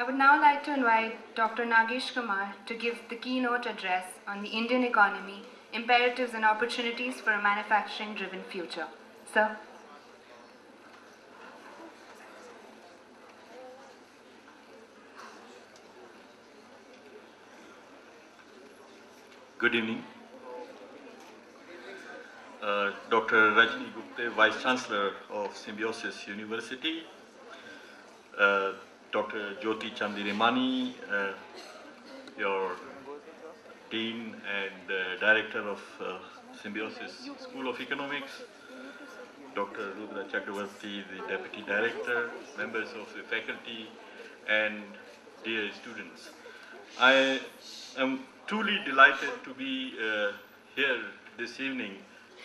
I would now like to invite Dr. Nagesh Kumar to give the keynote address on the Indian economy, imperatives and opportunities for a manufacturing-driven future. Sir. Good evening. Dr. Rajni Gupte, Vice Chancellor of Symbiosis University, Dr. Jyoti Chandirimani, your Dean and Director of Symbiosis School of Economics, Dr. Rudra Chakravarti, the Deputy Director, members of the faculty, and dear students. I am truly delighted to be here this evening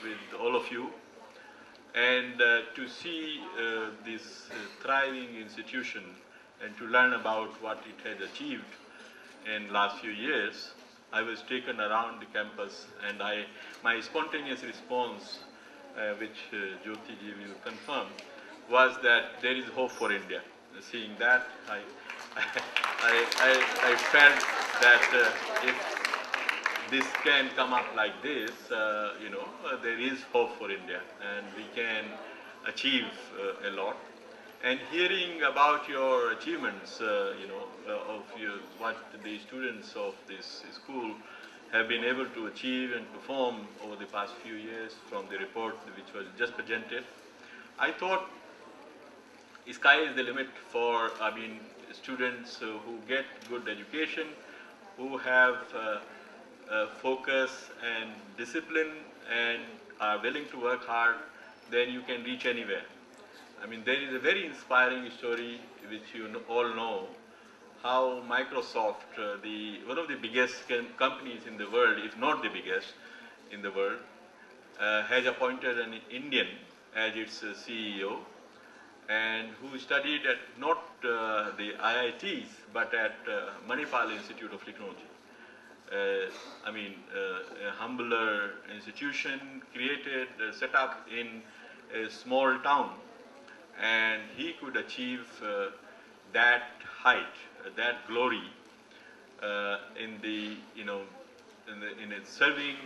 with all of you and to see this thriving institution and to learn about what it has achieved in last few years. I was taken around the campus and my spontaneous response, which Jyoti ji will confirm, was that there is hope for India. Seeing that, I felt that if this can come up like this, there is hope for India and we can achieve a lot. And hearing about your achievements, what the students of this school have been able to achieve and perform over the past few years from the report which was just presented, I thought sky is the limit for, students who get good education, who have focus and discipline and are willing to work hard, then you can reach anywhere. There is a very inspiring story which you all know, how Microsoft, one of the biggest companies in the world, if not the biggest in the world, has appointed an Indian as its CEO, and who studied at not the IITs but at Manipal Institute of Technology. A humbler institution created, set up in a small town, and he could achieve that height, that glory in serving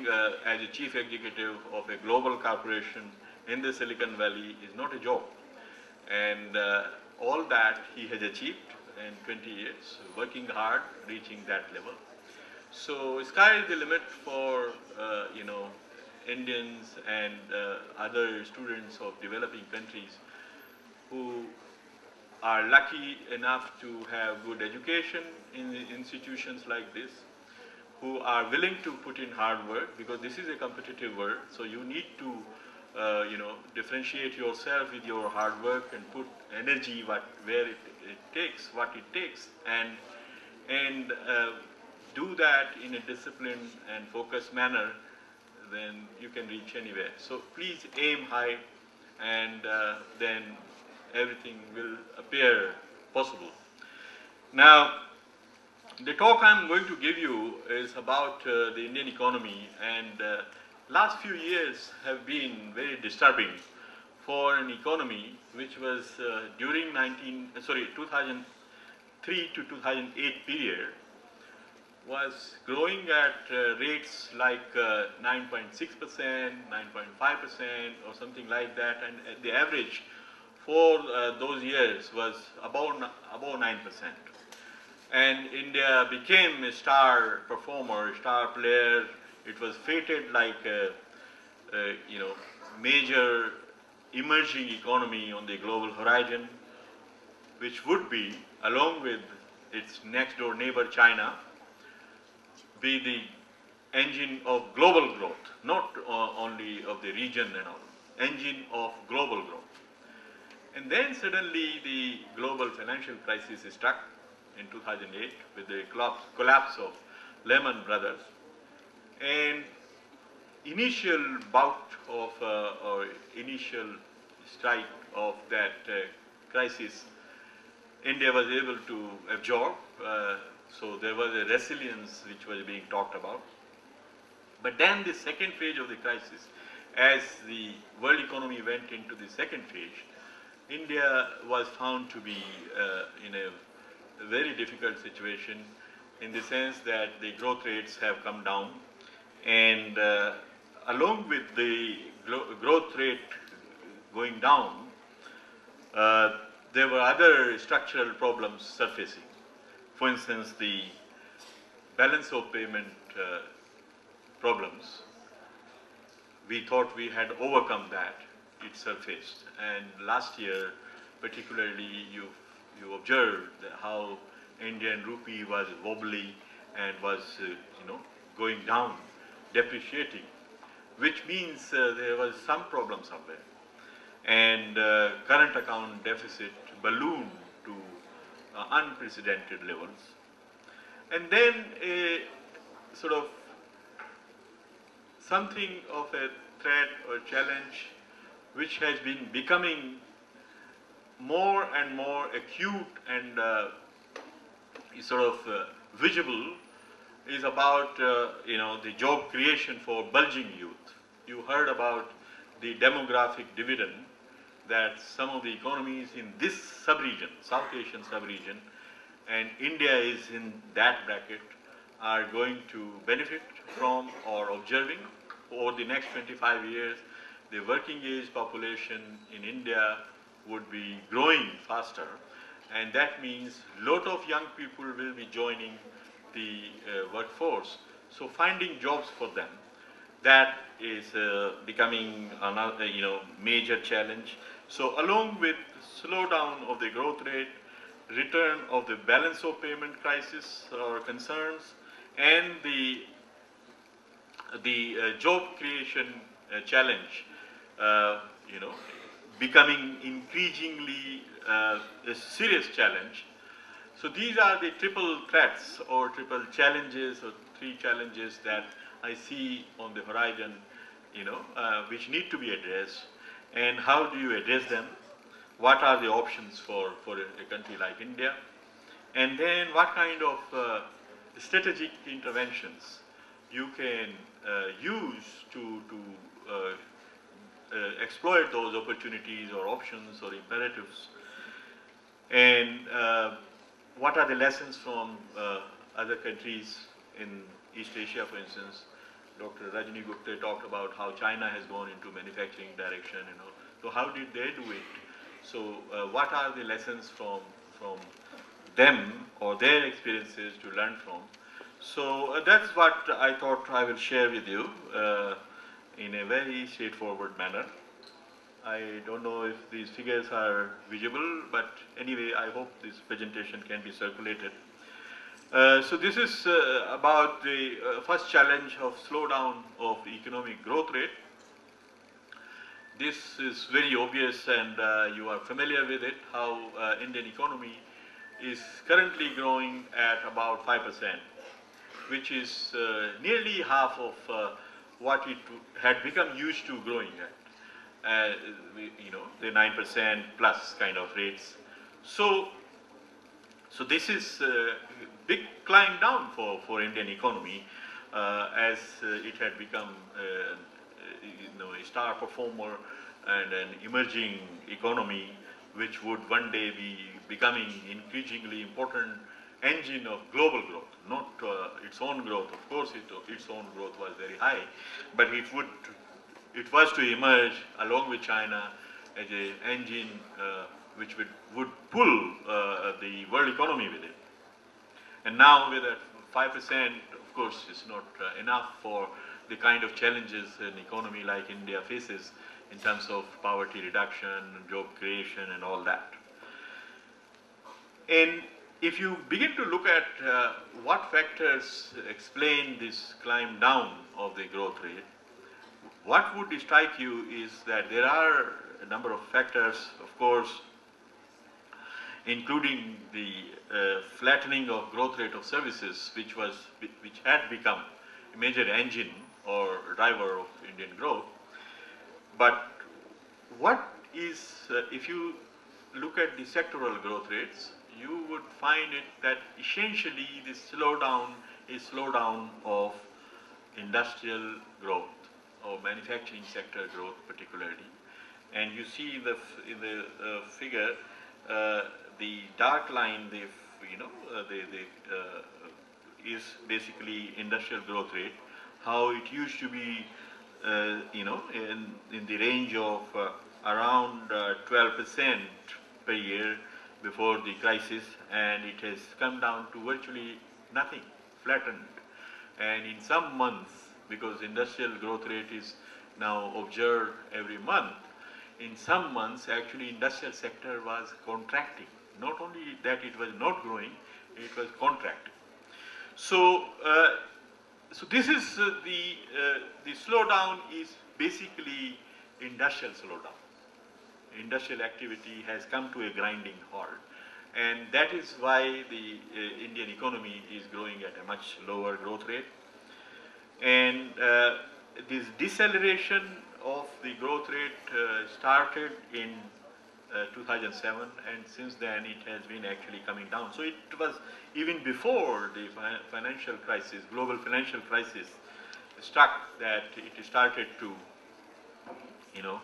as a chief executive of a global corporation in the Silicon Valley is not a joke. And all that he has achieved in 20 years, working hard, reaching that level. So sky is the limit for Indians and other students of developing countries who are lucky enough to have good education in institutions like this, who are willing to put in hard work, because this is a competitive world, so you need to differentiate yourself with your hard work and put energy where it takes, what it takes, and do that in a disciplined and focused manner, then you can reach anywhere. So please aim high, and then everything will appear possible. Now, the talk I'm going to give you is about the Indian economy, and last few years have been very disturbing for an economy which was during 2003 to 2008 period was growing at rates like 9.6%, 9.5% or something like that, and the average for those years was above 9%. And India became a star performer, star player. It was fated like a major emerging economy on the global horizon, which would be, along with its next door neighbor China, be the engine of global growth, not only of the region and all, engine of global growth. And then suddenly the global financial crisis struck in 2008 with the collapse of Lehman Brothers. And initial bout of or initial strike of that crisis, India was able to absorb. So there was a resilience which was being talked about. But then the second phase of the crisis, as the world economy went into the second phase, India was found to be in a a very difficult situation in the sense that the growth rates have come down, and along with the growth rate going down, there were other structural problems surfacing. For instance, the balance of payment problems. We thought we had overcome that. It surfaced, and last year, particularly, you observed how Indian rupee was wobbly and was, going down, depreciating, which means there was some problem somewhere. And current account deficit ballooned to unprecedented levels. And then a sort of something of a threat or challenge which has been becoming more and more acute and visible is about the job creation for bulging youth. You heard about the demographic dividend that some of the economies in this sub-region, South Asian sub-region, and India is in that bracket, are going to benefit from or observing. Over the next 25 years, the working age population in India would be growing faster, and that means a lot of young people will be joining the workforce. So finding jobs for them, that is becoming another major challenge. So along with slowdown of the growth rate, return of the balance of payment crisis or concerns, and the job creation challenge, becoming increasingly a serious challenge. So these are the triple threats or triple challenges or three challenges that I see on the horizon, which need to be addressed. And how do you address them? What are the options for a country like India? And then what kind of strategic interventions you can use to exploit those opportunities or options or imperatives? And what are the lessons from other countries in East Asia, for instance? Dr. Rajni Gupta talked about how China has gone into manufacturing direction, So how did they do it? So what are the lessons from them or their experiences to learn from? So that's what I thought I will share with you in a very straightforward manner. I don't know if these figures are visible, but anyway, I hope this presentation can be circulated. So this is about the first challenge of slowdown of economic growth rate. This is very obvious, and you are familiar with it, how Indian economy is currently growing at about 5%, which is nearly half of what it had become used to growing at, the 9% plus kind of rates. So this is a big climb down for Indian economy as it had become a star performer and an emerging economy which would one day be becoming increasingly important engine of global growth, not its own growth. Of course, its own growth was very high, but it was to emerge along with China as an engine which would pull the world economy with it. And now with that 5%, of course, is not enough for the kind of challenges an economy like India faces in terms of poverty reduction, job creation, and all that. And if you begin to look at what factors explain this climb down of the growth rate, what would strike you is that there are a number of factors, of course, including the flattening of growth rate of services, which had become a major engine or driver of Indian growth. But what is, if you look at the sectoral growth rates, you would find it that essentially this slowdown is slowdown of industrial growth or manufacturing sector growth particularly. And you see in the figure, the dark line, the is basically industrial growth rate, how it used to be, in the range of around 12% per year before the crisis, and it has come down to virtually nothing, flattened. And in some months, because industrial growth rate is now observed every month, in some months actually industrial sector was contracting. Not only that it was not growing, it was contracting. So, so this is the slowdown is basically industrial slowdown. Industrial activity has come to a grinding halt, and that is why the Indian economy is growing at a much lower growth rate. And this deceleration of the growth rate started in 2007, and since then it has been actually coming down. So it was even before the financial crisis, global financial crisis struck, that it started to,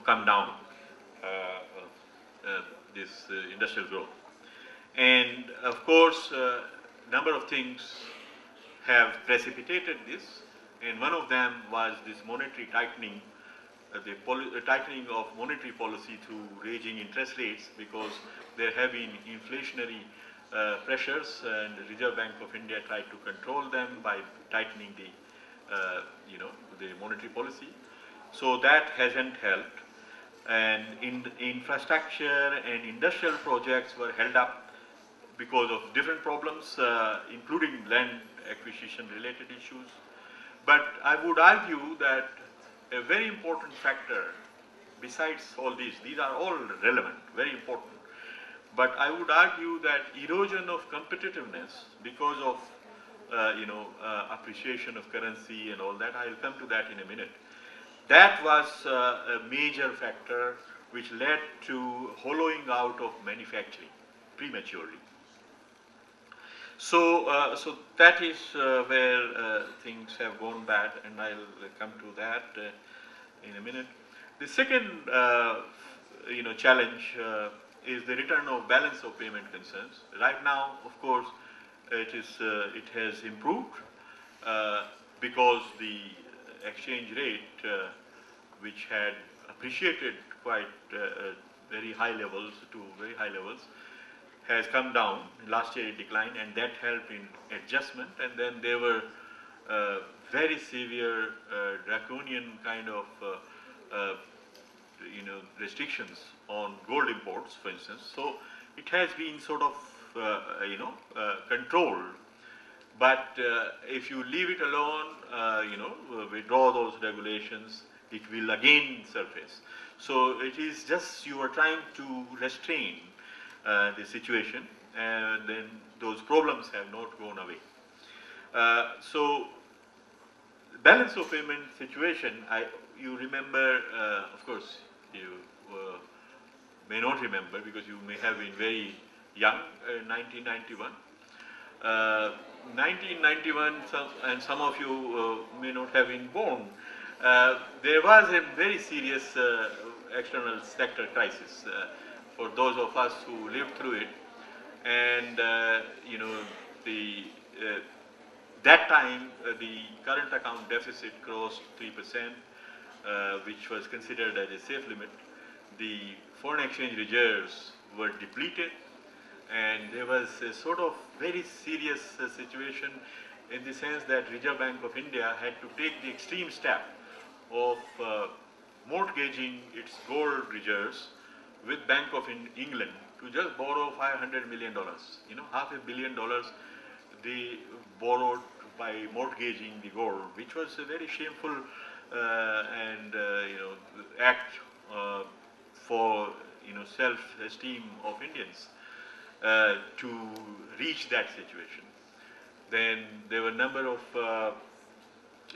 come down, this industrial growth. And of course, number of things have precipitated this, and one of them was this monetary tightening, the tightening of monetary policy through raising interest rates, because there have been inflationary pressures, and the Reserve Bank of India tried to control them by tightening the, the monetary policy. So that hasn't helped, and infrastructure and industrial projects were held up because of different problems, including land acquisition related issues. But I would argue that a very important factor, besides all these are all relevant, very important, but I would argue that erosion of competitiveness because of appreciation of currency and all that, I will come to that in a minute. That was a major factor which led to hollowing out of manufacturing prematurely. So, so that is where things have gone bad, and I'll come to that in a minute. The second, challenge is the return of balance of payment concerns. Right now, of course, it has improved because the exchange rate, which had appreciated quite very high levels to very high levels, has come down. Last year it declined, and that helped in adjustment. And then there were very severe draconian kind of restrictions on gold imports, for instance. So it has been sort of controlled. But if you leave it alone, withdraw those regulations, it will again surface. So it is just you are trying to restrain the situation, and then those problems have not gone away. So balance of payment situation, you remember, of course, you may not remember because you may have been very young in 1991. 1991, and some of you may not have been born, there was a very serious external sector crisis for those of us who lived through it. And that time the current account deficit crossed 3%, which was considered as a safe limit. The foreign exchange reserves were depleted, and there was a sort of very serious situation in the sense that Reserve Bank of India had to take the extreme step of mortgaging its gold reserves with Bank of England to just borrow $500 million. $500 million they borrowed by mortgaging the gold, which was a very shameful act for self-esteem of Indians to reach that situation. Then there were a number of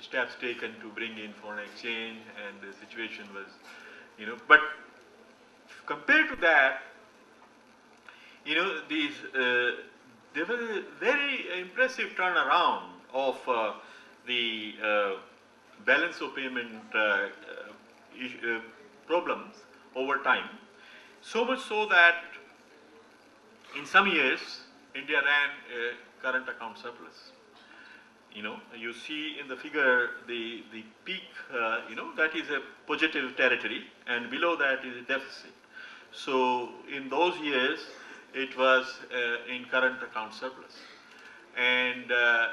steps taken to bring in foreign exchange, and the situation was, but compared to that, there was a very impressive turnaround of the balance of payment problems over time. So much so that in some years India ran a current account surplus. You know, you see in the figure the peak, that is a positive territory, and below that is a deficit. So in those years, it was in current account surplus. And at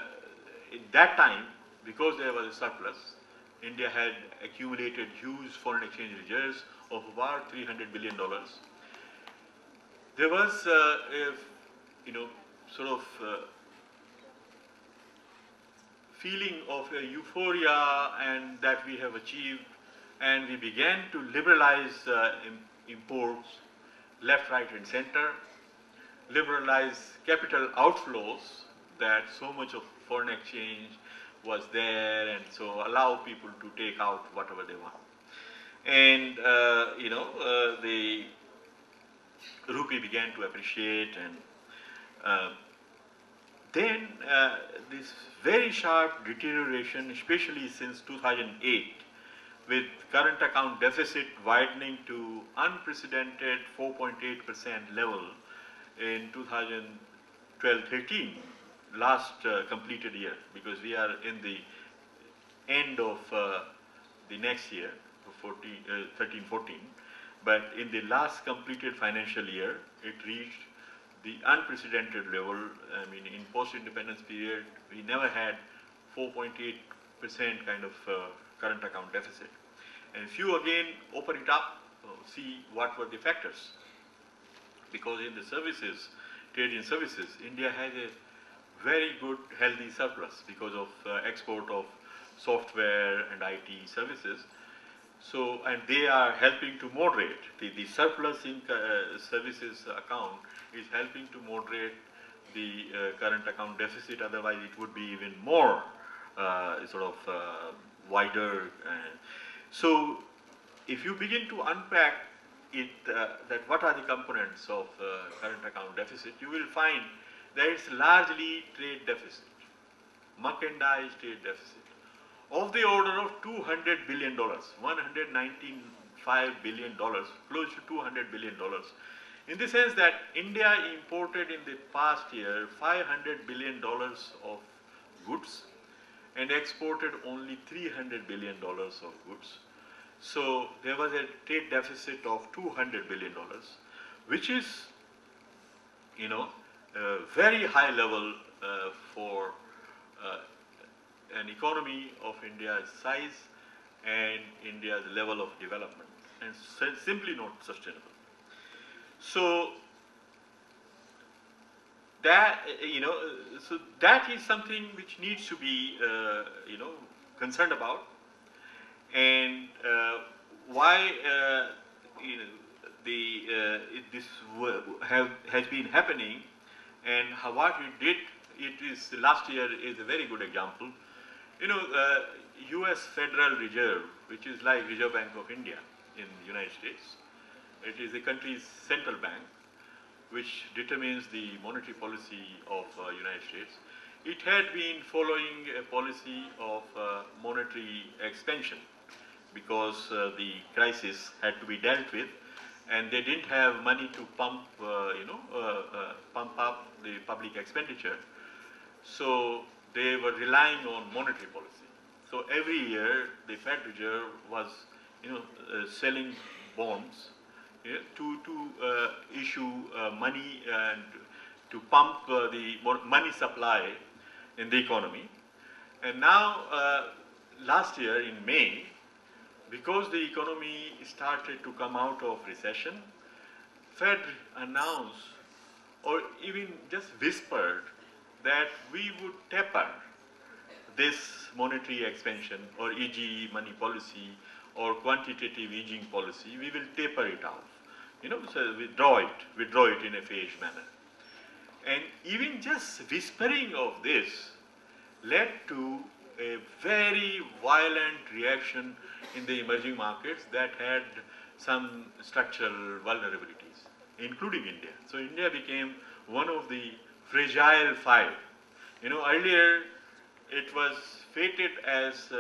that time, because there was a surplus, India had accumulated huge foreign exchange reserves of about $300 billion. There was sort of feeling of a euphoria and that we have achieved, and we began to liberalize imports left, right and center, liberalize capital outflows, that so much of foreign exchange was there, and so allow people to take out whatever they want. And the rupee began to appreciate, and then this very sharp deterioration, especially since 2008, with current account deficit widening to unprecedented 4.8% level in 2012-13, last completed year, because we are in the end of the next year, 13-14. But in the last completed financial year, it reached the unprecedented level. I mean, in post-independence period, we never had 4.8% kind of current account deficit. And if you again open it up, see what were the factors. Because in the services, trade in services, India has a very good healthy surplus because of export of software and IT services. So, and they are helping to moderate. The surplus in services account is helping to moderate the current account deficit. Otherwise, it would be even more wider. So, if you begin to unpack it, that what are the components of current account deficit, you will find that it's largely trade deficit, merchandise trade deficit, of the order of $200 billion, $195 billion, close to $200 billion, in the sense that India imported in the past year $500 billion of goods and exported only $300 billion of goods. So there was a trade deficit of $200 billion, which is, a very high level for an economy of India's size and India's level of development, and simply not sustainable. So that that is something which needs to be concerned about, and why this has been happening, and what we did. It is last year is a very good example. U.S. Federal Reserve, which is like Reserve Bank of India in the United States, it is the country's central bank, which determines the monetary policy of United States. It had been following a policy of monetary expansion because the crisis had to be dealt with, and they didn't have money to pump up the public expenditure. So they were relying on monetary policy. So every year the Fed Reserve was, selling bonds to issue money and to pump the money supply in the economy. And now, last year in May, because the economy started to come out of recession, Fed announced or even just whispered that we would taper this monetary expansion or e.g. money policy or quantitative easing policy. We will taper it off, so withdraw it in a phased manner. And even just whispering of this led to a very violent reaction in the emerging markets that had some structural vulnerabilities, including India. So India became one of the fragile five. Earlier it was fated as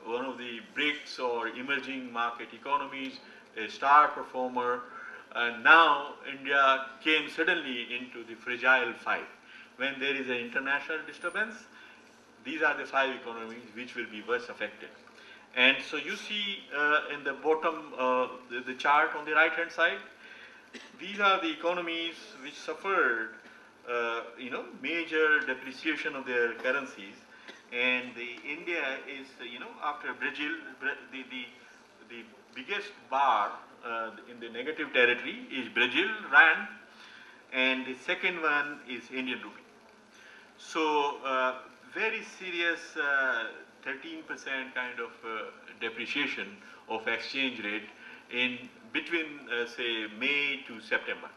one of the BRICS or emerging market economies, a star performer, now India came suddenly into the fragile five. When there is an international disturbance, these are the five economies which will be worst affected. And so you see in the bottom, the chart on the right hand side, these are the economies which suffered, major depreciation of their currencies. And India is, after Brazil, the biggest bar in the negative territory is Brazil, Rand, and the second one is Indian rupee. So very serious 13% kind of depreciation of exchange rate in between say May to September.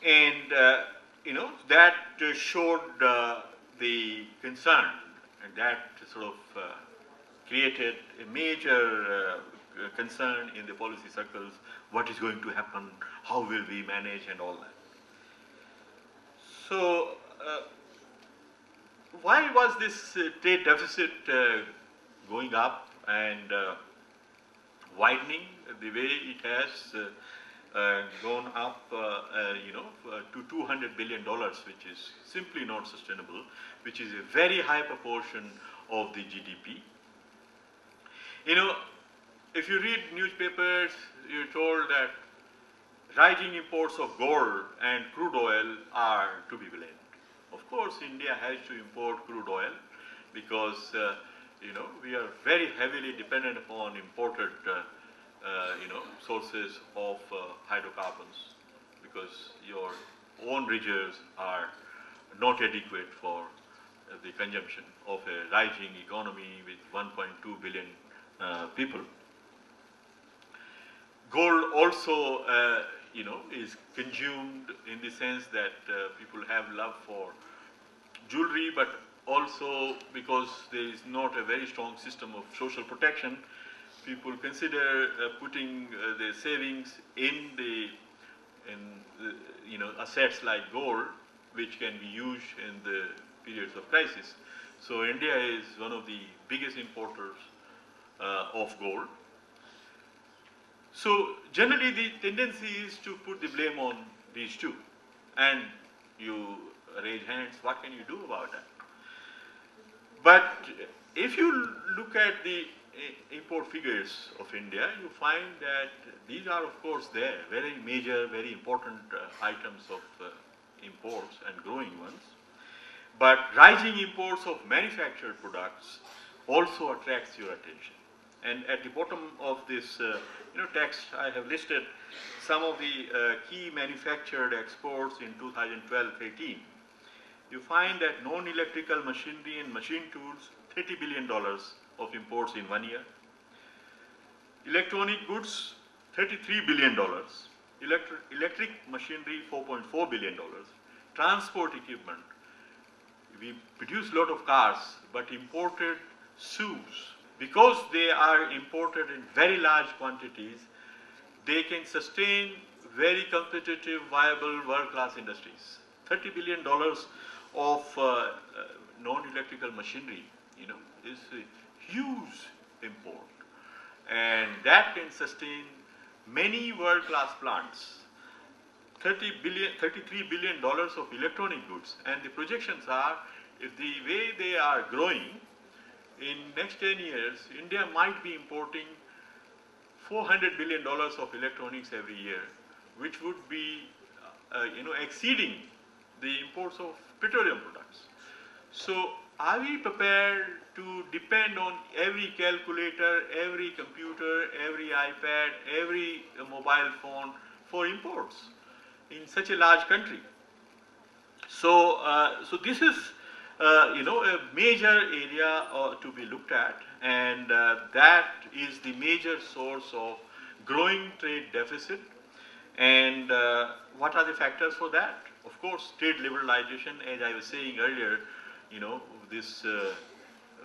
And that showed the concern, and that sort of created a major concern in the policy circles. What is going to happen? How will we manage and all that? So why was this trade deficit going up and widening the way it has gone up, to $200 billion, which is simply not sustainable, which is a very high proportion of the GDP. If you read newspapers, you're told that rising imports of gold and crude oil are to be blamed. Of course, India has to import crude oil because, we are very heavily dependent upon imported, sources of hydrocarbons because your own reserves are not adequate for the consumption of a rising economy with 1.2 billion people. Gold also, is consumed in the sense that people have love for jewelry, but also because there is not a very strong system of social protection, people consider putting their savings in assets like gold, which can be used in the periods of crisis. So India is one of the biggest importers of gold. So generally the tendency is to put the blame on these two, and you raise hands, what can you do about that? But if you look at the import figures of India, you find that these are of course there, very major, very important items of imports and growing ones. But rising imports of manufactured products also attracts your attention. And at the bottom of this text, I have listed some of the key manufactured exports in 2012-13. You find that non-electrical machinery and machine tools, $30 billion of imports in 1 year. Electronic goods, $33 billion. Electric machinery, $4.4 billion. Transport equipment. We produce a lot of cars, but imported shoes. Because they are imported in very large quantities, they can sustain very competitive, viable, world-class industries. $30 billion of non-electrical machinery, is a huge import. And that can sustain many world-class plants. $33 billion of electronic goods. And the projections are, if the way they are growing, in next 10 years, India might be importing $400 billion of electronics every year, which would be, exceeding the imports of petroleum products. So, are we prepared to depend on every calculator, every computer, every iPad, every mobile phone for imports in such a large country? So, this is a major area to be looked at, and that is the major source of growing trade deficit. And what are the factors for that? Of course, trade liberalization, as I was saying earlier, this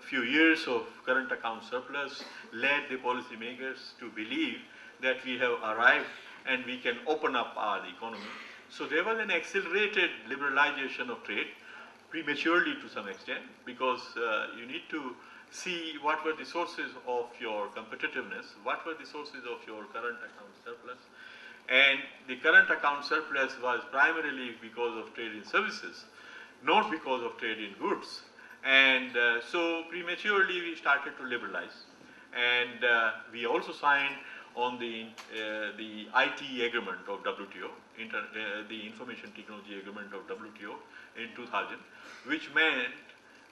few years of current account surplus led the policymakers to believe that we have arrived and we can open up our economy. So there was an accelerated liberalization of trade, prematurely to some extent, because you need to see what were the sources of your competitiveness, what were the sources of your current account surplus. And the current account surplus was primarily because of trade in services, not because of trade in goods. And so prematurely we started to liberalize. And we also signed on the IT agreement of WTO, the Information Technology Agreement of WTO in 2000, which meant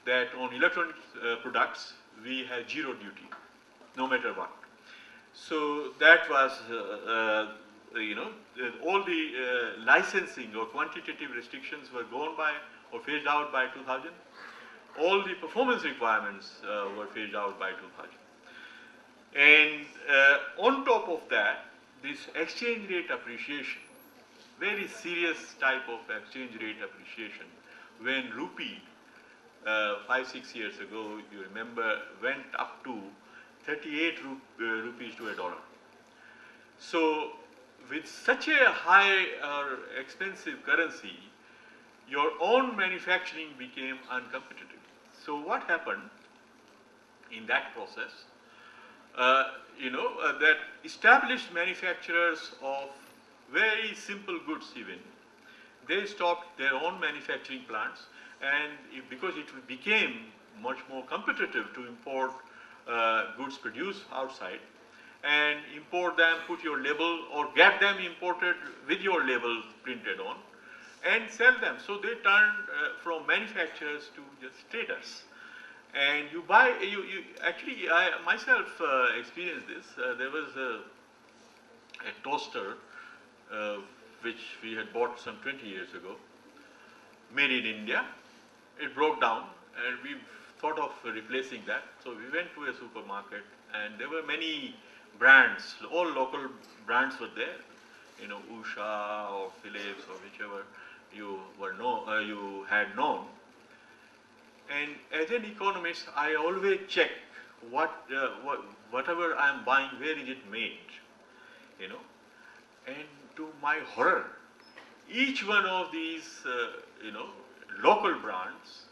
that on electronic products we have zero duty, no matter what. So that was, all the licensing or quantitative restrictions were gone by or phased out by 2000. All the performance requirements were phased out by 2000. And on top of that, this exchange rate appreciation, very serious type of exchange rate appreciation, when rupee 5-6 years ago, you remember, went up to 38 rupees to a dollar. So with such a high or expensive currency, your own manufacturing became uncompetitive. So what happened in that process? That established manufacturers of very simple goods even, they stopped their own manufacturing plants, and because it became much more competitive to import goods produced outside and import them, put your label, or get them imported with your label printed on and sell them. So they turned from manufacturers to just traders. And you buy, actually, I myself experienced this. There was a toaster which we had bought some 20 years ago, made in India. It broke down and we thought of replacing that. So we went to a supermarket and there were many brands, all local brands were there, Usha or Philips or whichever you had known. And as an economist, I always check whatever I am buying, where is it made, And to my horror, each one of these, local brands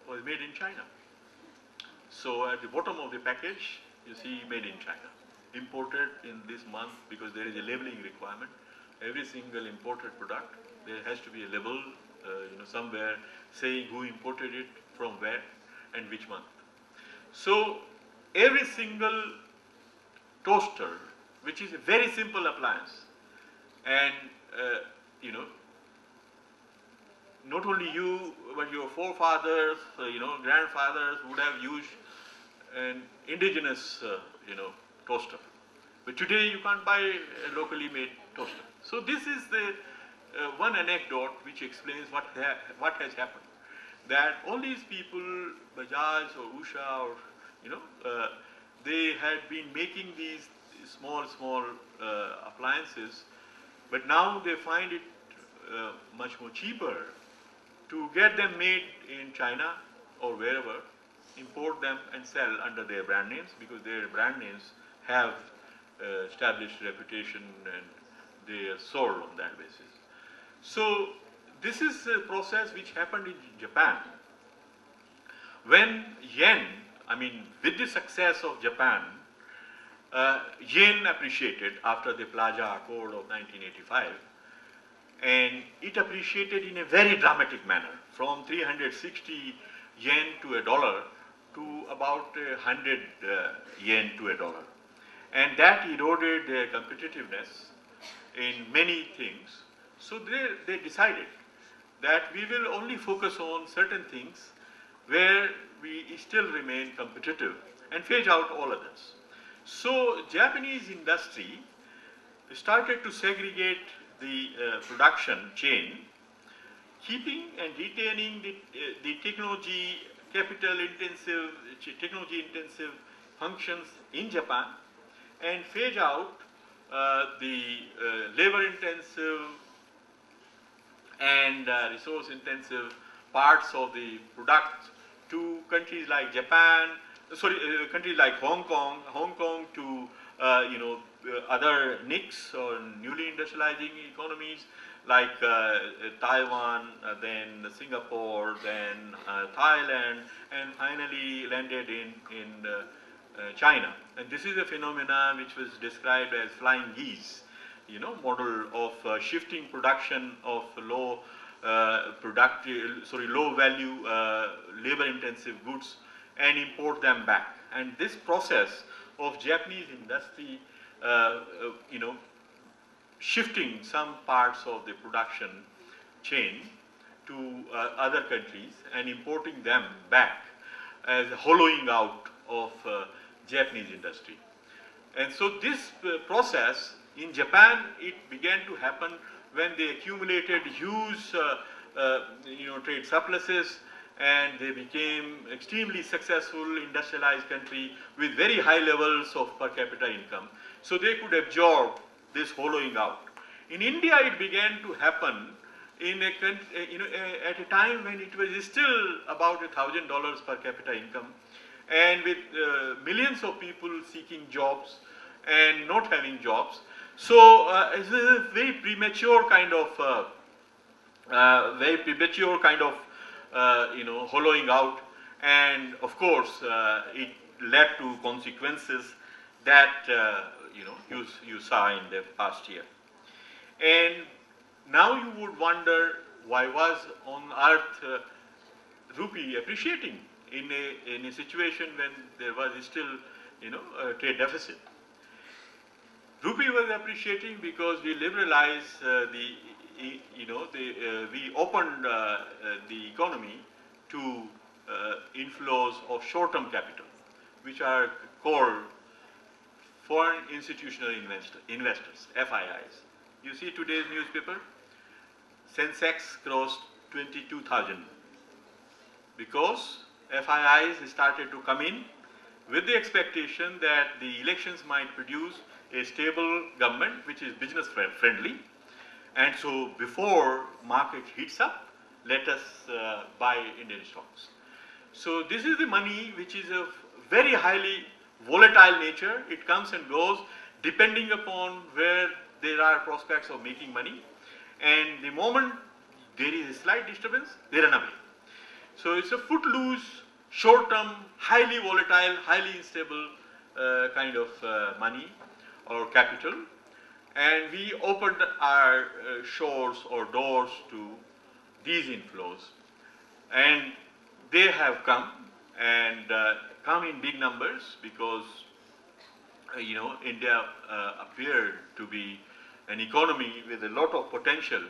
was made in China. So at the bottom of the package, you see made in China, imported in this month, because there is a labeling requirement. Every single imported product, there has to be a label, somewhere saying who imported it, from where, and which month. So every single toaster, which is a very simple appliance, and not only you, but your forefathers, grandfathers would have used an indigenous, toaster. But today you can't buy a locally made toaster. So this is the one anecdote which explains what has happened. That all these people, Bajaj or Usha, or they had been making these small appliances, but now they find it much more cheaper to get them made in China or wherever, import them and sell under their brand names, because their brand names have established reputation and they are sold on that basis. So this is a process which happened in Japan. When yen, with the success of Japan, yen appreciated after the Plaza Accord of 1985, and it appreciated in a very dramatic manner, from 360 yen to a dollar to about 100 yen to a dollar. And that eroded their competitiveness in many things. So they decided that we will only focus on certain things where we still remain competitive and phase out all others. So Japanese industry started to segregate the production chain, keeping and retaining the technology intensive functions in Japan, and phase out the labor intensive and resource intensive parts of the product to countries like countries like Hong Kong to other NICs or newly industrializing economies like Taiwan, then Singapore, then Thailand, and finally landed in China. And this is a phenomenon which was described as flying geese, model of shifting production of low value labor intensive goods and import them back. And this process of Japanese industry, shifting some parts of the production chain to other countries and importing them back as a hollowing out of Japanese industry. And so this process in Japan, it began to happen when they accumulated huge trade surpluses, and they became extremely successful industrialized country with very high levels of per capita income. So they could absorb this hollowing out. In India, it began to happen in at a time when it was still about $1,000 per capita income, and with millions of people seeking jobs and not having jobs. So it's a very premature kind of hollowing out, and of course it led to consequences that you saw in the past year. And now you would wonder, why was on earth rupee appreciating in a situation when there was still a trade deficit? Rupee was appreciating because we liberalized we opened the economy to inflows of short-term capital, which are called foreign institutional investors, FIIs. You see today's newspaper, Sensex crossed 22,000 because FIIs started to come in with the expectation that the elections might produce a stable government which is business friendly. And so before market heats up, let us buy Indian stocks. So this is the money which is of very highly volatile nature. It comes and goes depending upon where there are prospects of making money. And the moment there is a slight disturbance, they run away. So it's a footloose, short-term, highly volatile, highly unstable kind of money or capital. And we opened our shores or doors to these inflows, and they have come, and come in big numbers because India appeared to be an economy with a lot of potential,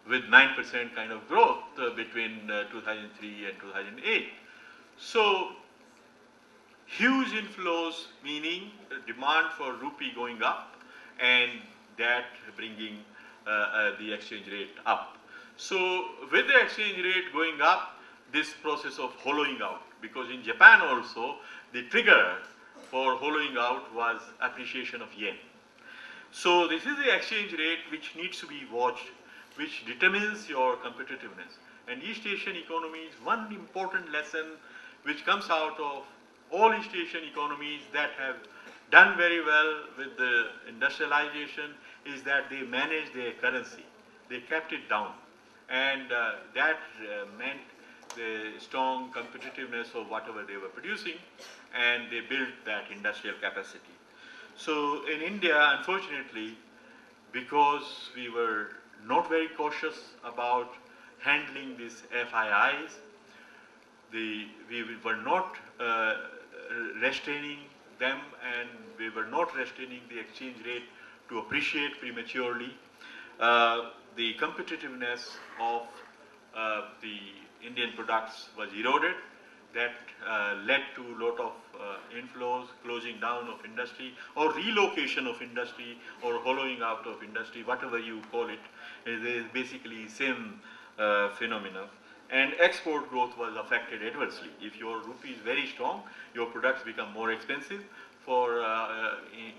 with 9% kind of growth between 2003 and 2008. So huge inflows, meaning demand for rupee going up, and that bringing the exchange rate up. So with the exchange rate going up, this process of hollowing out, because in Japan also the trigger for hollowing out was appreciation of yen. So this is the exchange rate which needs to be watched, which determines your competitiveness. And East Asian economies, one important lesson which comes out of all East Asian economies that have done very well with the industrialization is that they managed their currency. They kept it down, and that meant the strong competitiveness of whatever they were producing, and they built that industrial capacity. So in India, unfortunately, because we were not very cautious about handling these FIIs, we were not restraining them, and we were not restraining the exchange rate to appreciate prematurely. The competitiveness of the Indian products was eroded. That led to a lot of inflows, closing down of industry, or relocation of industry, or hollowing out of industry, whatever you call it. It is basically same phenomenon. And export growth was affected adversely. If your rupee is very strong, your products become more expensive for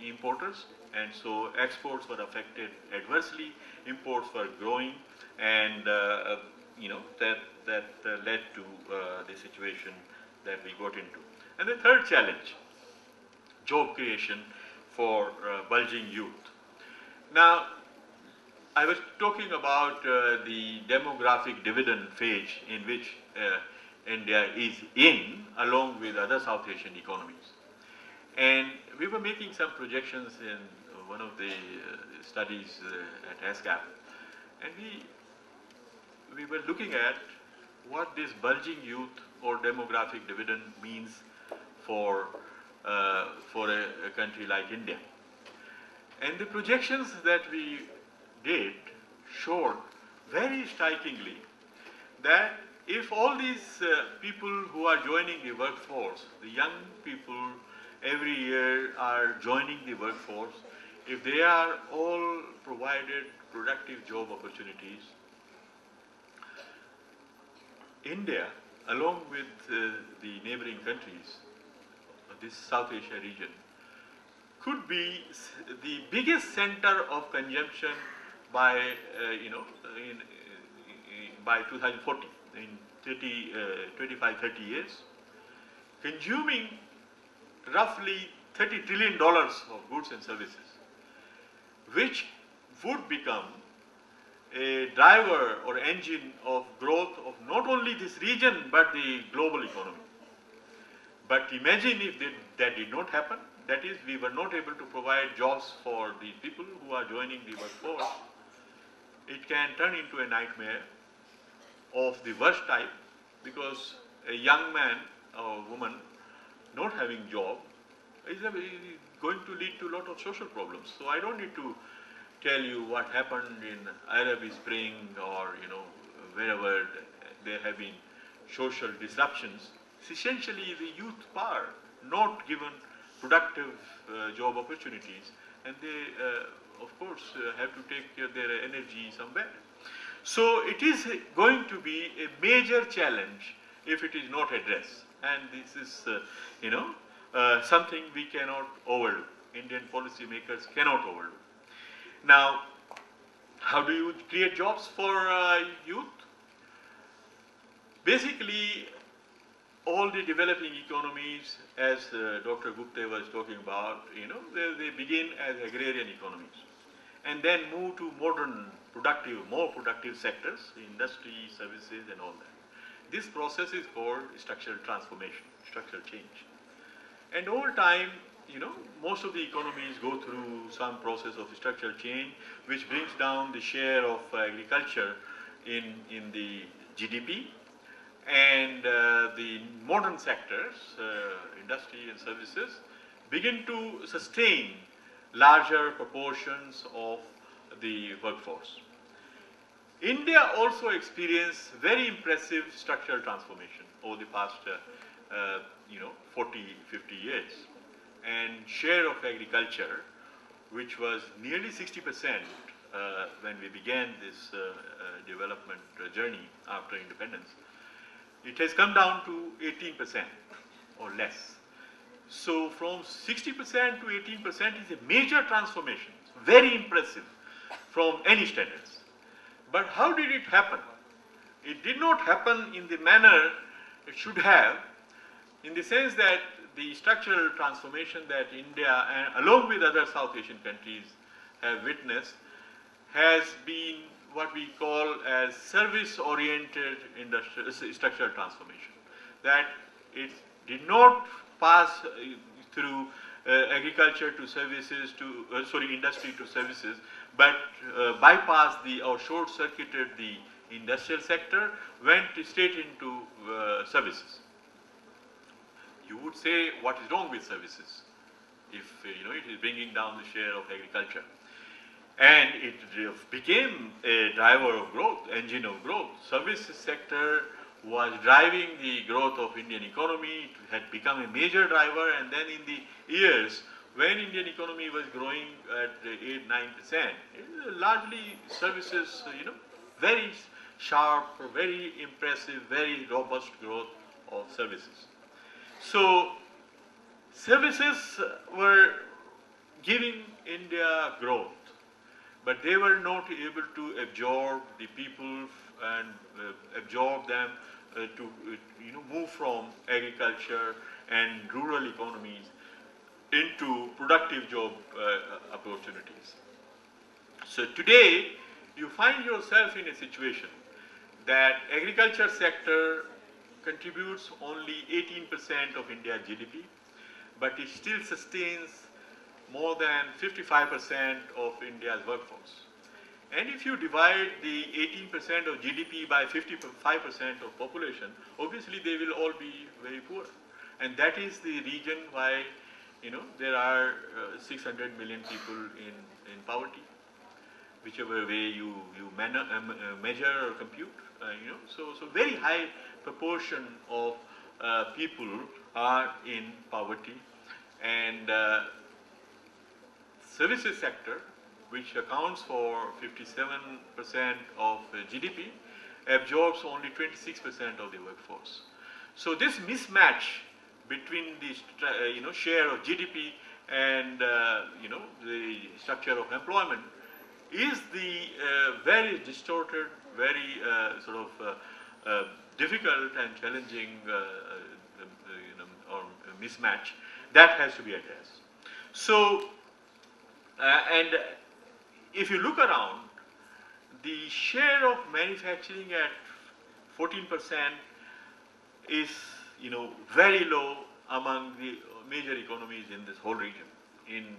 importers, and so exports were affected adversely. Imports were growing, and that led to the situation that we got into. And the third challenge, job creation for bulging youth. Now, I was talking about the demographic dividend phase in which India is in, along with other South Asian economies. And we were making some projections in one of the studies at ASCAP, and we were looking at what this bulging youth or demographic dividend means for a country like India. And the projections that we did showed very strikingly that if all these people who are joining the workforce, the young people every year are joining the workforce, if they are all provided productive job opportunities, India, along with the neighboring countries of this South Asia region, could be the biggest center of consumption by, by 2040, in 25-30 years, consuming roughly $30 trillion of goods and services, which would become a driver or engine of growth of not only this region but the global economy. But imagine if that did not happen, that is, we were not able to provide jobs for the people who are joining the workforce, it can turn into a nightmare of the worst type, because a young man or woman not having job is going to lead to a lot of social problems. So I don't need to tell you what happened in Arab Spring or wherever there have been social disruptions. It's essentially the youth power not given productive job opportunities, and they of course have to take their energy somewhere. So it is going to be a major challenge if it is not addressed, and this is something we cannot overlook. Indian policymakers cannot overlook. Now, how do you create jobs for youth? Basically, all the developing economies, as Dr. Gupta was talking about, they begin as agrarian economies and then move to modern, more productive sectors, industry, services, and all that. This process is called structural transformation, structural change. And over time, most of the economies go through some process of structural change, which brings down the share of agriculture in the GDP, and the modern sectors, industry and services, begin to sustain larger proportions of the workforce. India also experienced very impressive structural transformation over the past 40, 50 years. And share of agriculture, which was nearly 60% when we began this development journey after independence, it has come down to 18% or less. So from 60% to 18% is a major transformation, very impressive from any standards. But how did it happen? It did not happen in the manner it should have, in the sense that the structural transformation that India, and along with other South Asian countries, have witnessed has been what we call as service-oriented structural transformation. That it did not pass through agriculture to services to, industry to services, but bypassed or short-circuited the industrial sector, went straight into services. You would say, what is wrong with services if it is bringing down the share of agriculture? And it became a driver of growth, engine of growth. Services sector was driving the growth of Indian economy. It had become a major driver, and then in the years when Indian economy was growing at 8-9%, largely services, very sharp, very impressive, very robust growth of services. So services were giving India growth, but they were not able to absorb the people and absorb them to move from agriculture and rural economies into productive job opportunities. So today, you find yourself in a situation that agriculture sector contributes only 18% of India's GDP, but it still sustains more than 55% of India's workforce. And if you divide the 18% of GDP by 55% of population, obviously they will all be very poor. And that is the reason why, there are 600 million people in poverty, whichever way you measure or compute. So very high proportion of people are in poverty, and services sector, which accounts for 57% of GDP, absorbs only 26% of the workforce. So this mismatch between the share of GDP and the structure of employment is the very distorted, very difficult and challenging or mismatch that has to be addressed. So, and if you look around, the share of manufacturing at 14% is very low among the major economies in this whole region. In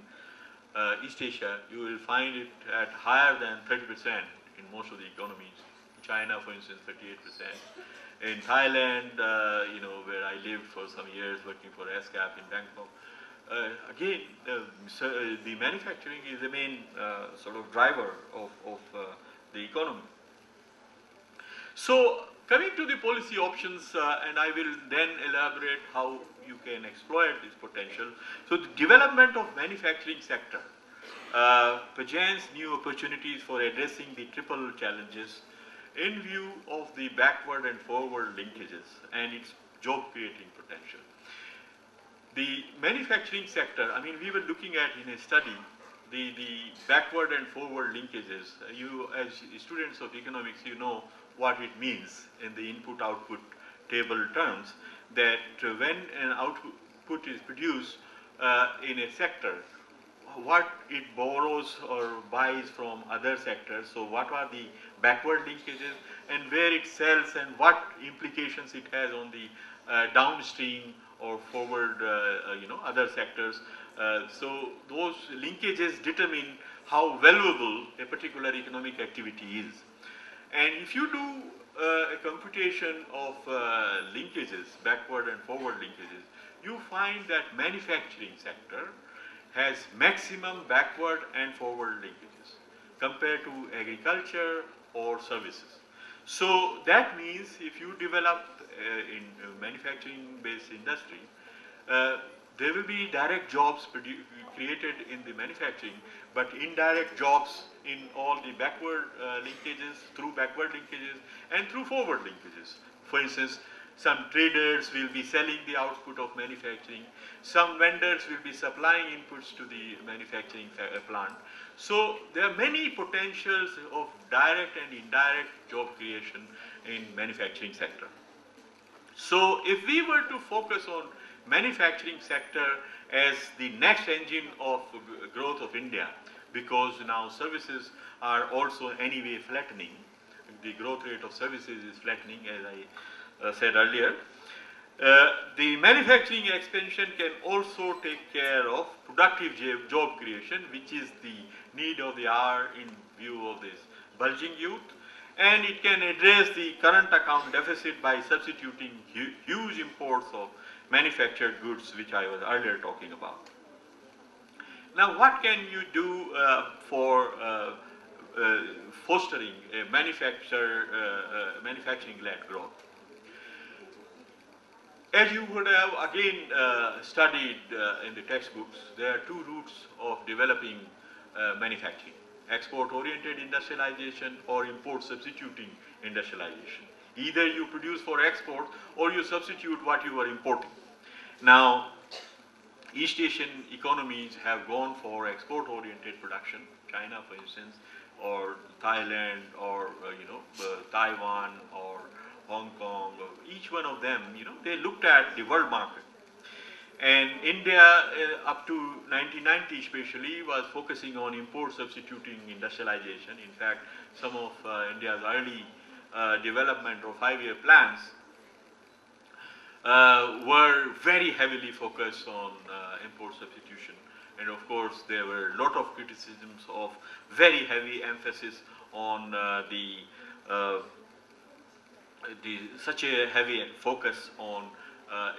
East Asia, you will find it at higher than 30% in most of the economies. China, for instance, 38%. In Thailand, where I lived for some years working for ASCAP in Bangkok, again, the manufacturing is the main driver of the economy. So, coming to the policy options, and I will then elaborate how you can exploit this potential. So, the development of manufacturing sector presents new opportunities for addressing the triple challenges in view of the backward and forward linkages and its job creating potential. The manufacturing sector, we were looking at in a study the backward and forward linkages. You, as students of economics, you know what it means in the input-output table terms, that when an output is produced in a sector, what it borrows or buys from other sectors, so what are the backward linkages, and where it sells and what implications it has on the downstream or forward, other sectors. So those linkages determine how valuable a particular economic activity is. And if you do a computation of linkages, backward and forward linkages, you find that manufacturing sector has maximum backward and forward linkages compared to agriculture or services. So that means if you develop in manufacturing based industry, there will be direct jobs created in the manufacturing, but indirect jobs in all the backward linkages, through backward linkages and through forward linkages. For instance, some traders will be selling the output of manufacturing, some vendors will be supplying inputs to the manufacturing plant. So there are many potentials of direct and indirect job creation in manufacturing sector. So if we were to focus on manufacturing sector as the next engine of growth of India, because now services are also anyway flattening, the growth rate of services is flattening, as I said earlier. The manufacturing expansion can also take care of productive job creation, which is the need of the hour in view of this bulging youth, and it can address the current account deficit by substituting huge imports of manufactured goods, which I was earlier talking about. Now, what can you do for fostering a manufacturing-led growth? As you would have again studied in the textbooks, there are two routes of developing manufacturing: export-oriented industrialization or import-substituting industrialization. Either you produce for export or you substitute what you are importing. Now, East Asian economies have gone for export-oriented production, China for instance, or Thailand, or Taiwan, or Hong Kong, or each one of them, they looked at the world market. And India, up to 1990 especially, was focusing on import substituting industrialization. In fact, some of India's early development or 5-year plans were very heavily focused on import substitution. And of course, there were a lot of criticisms of very heavy emphasis on such a heavy focus on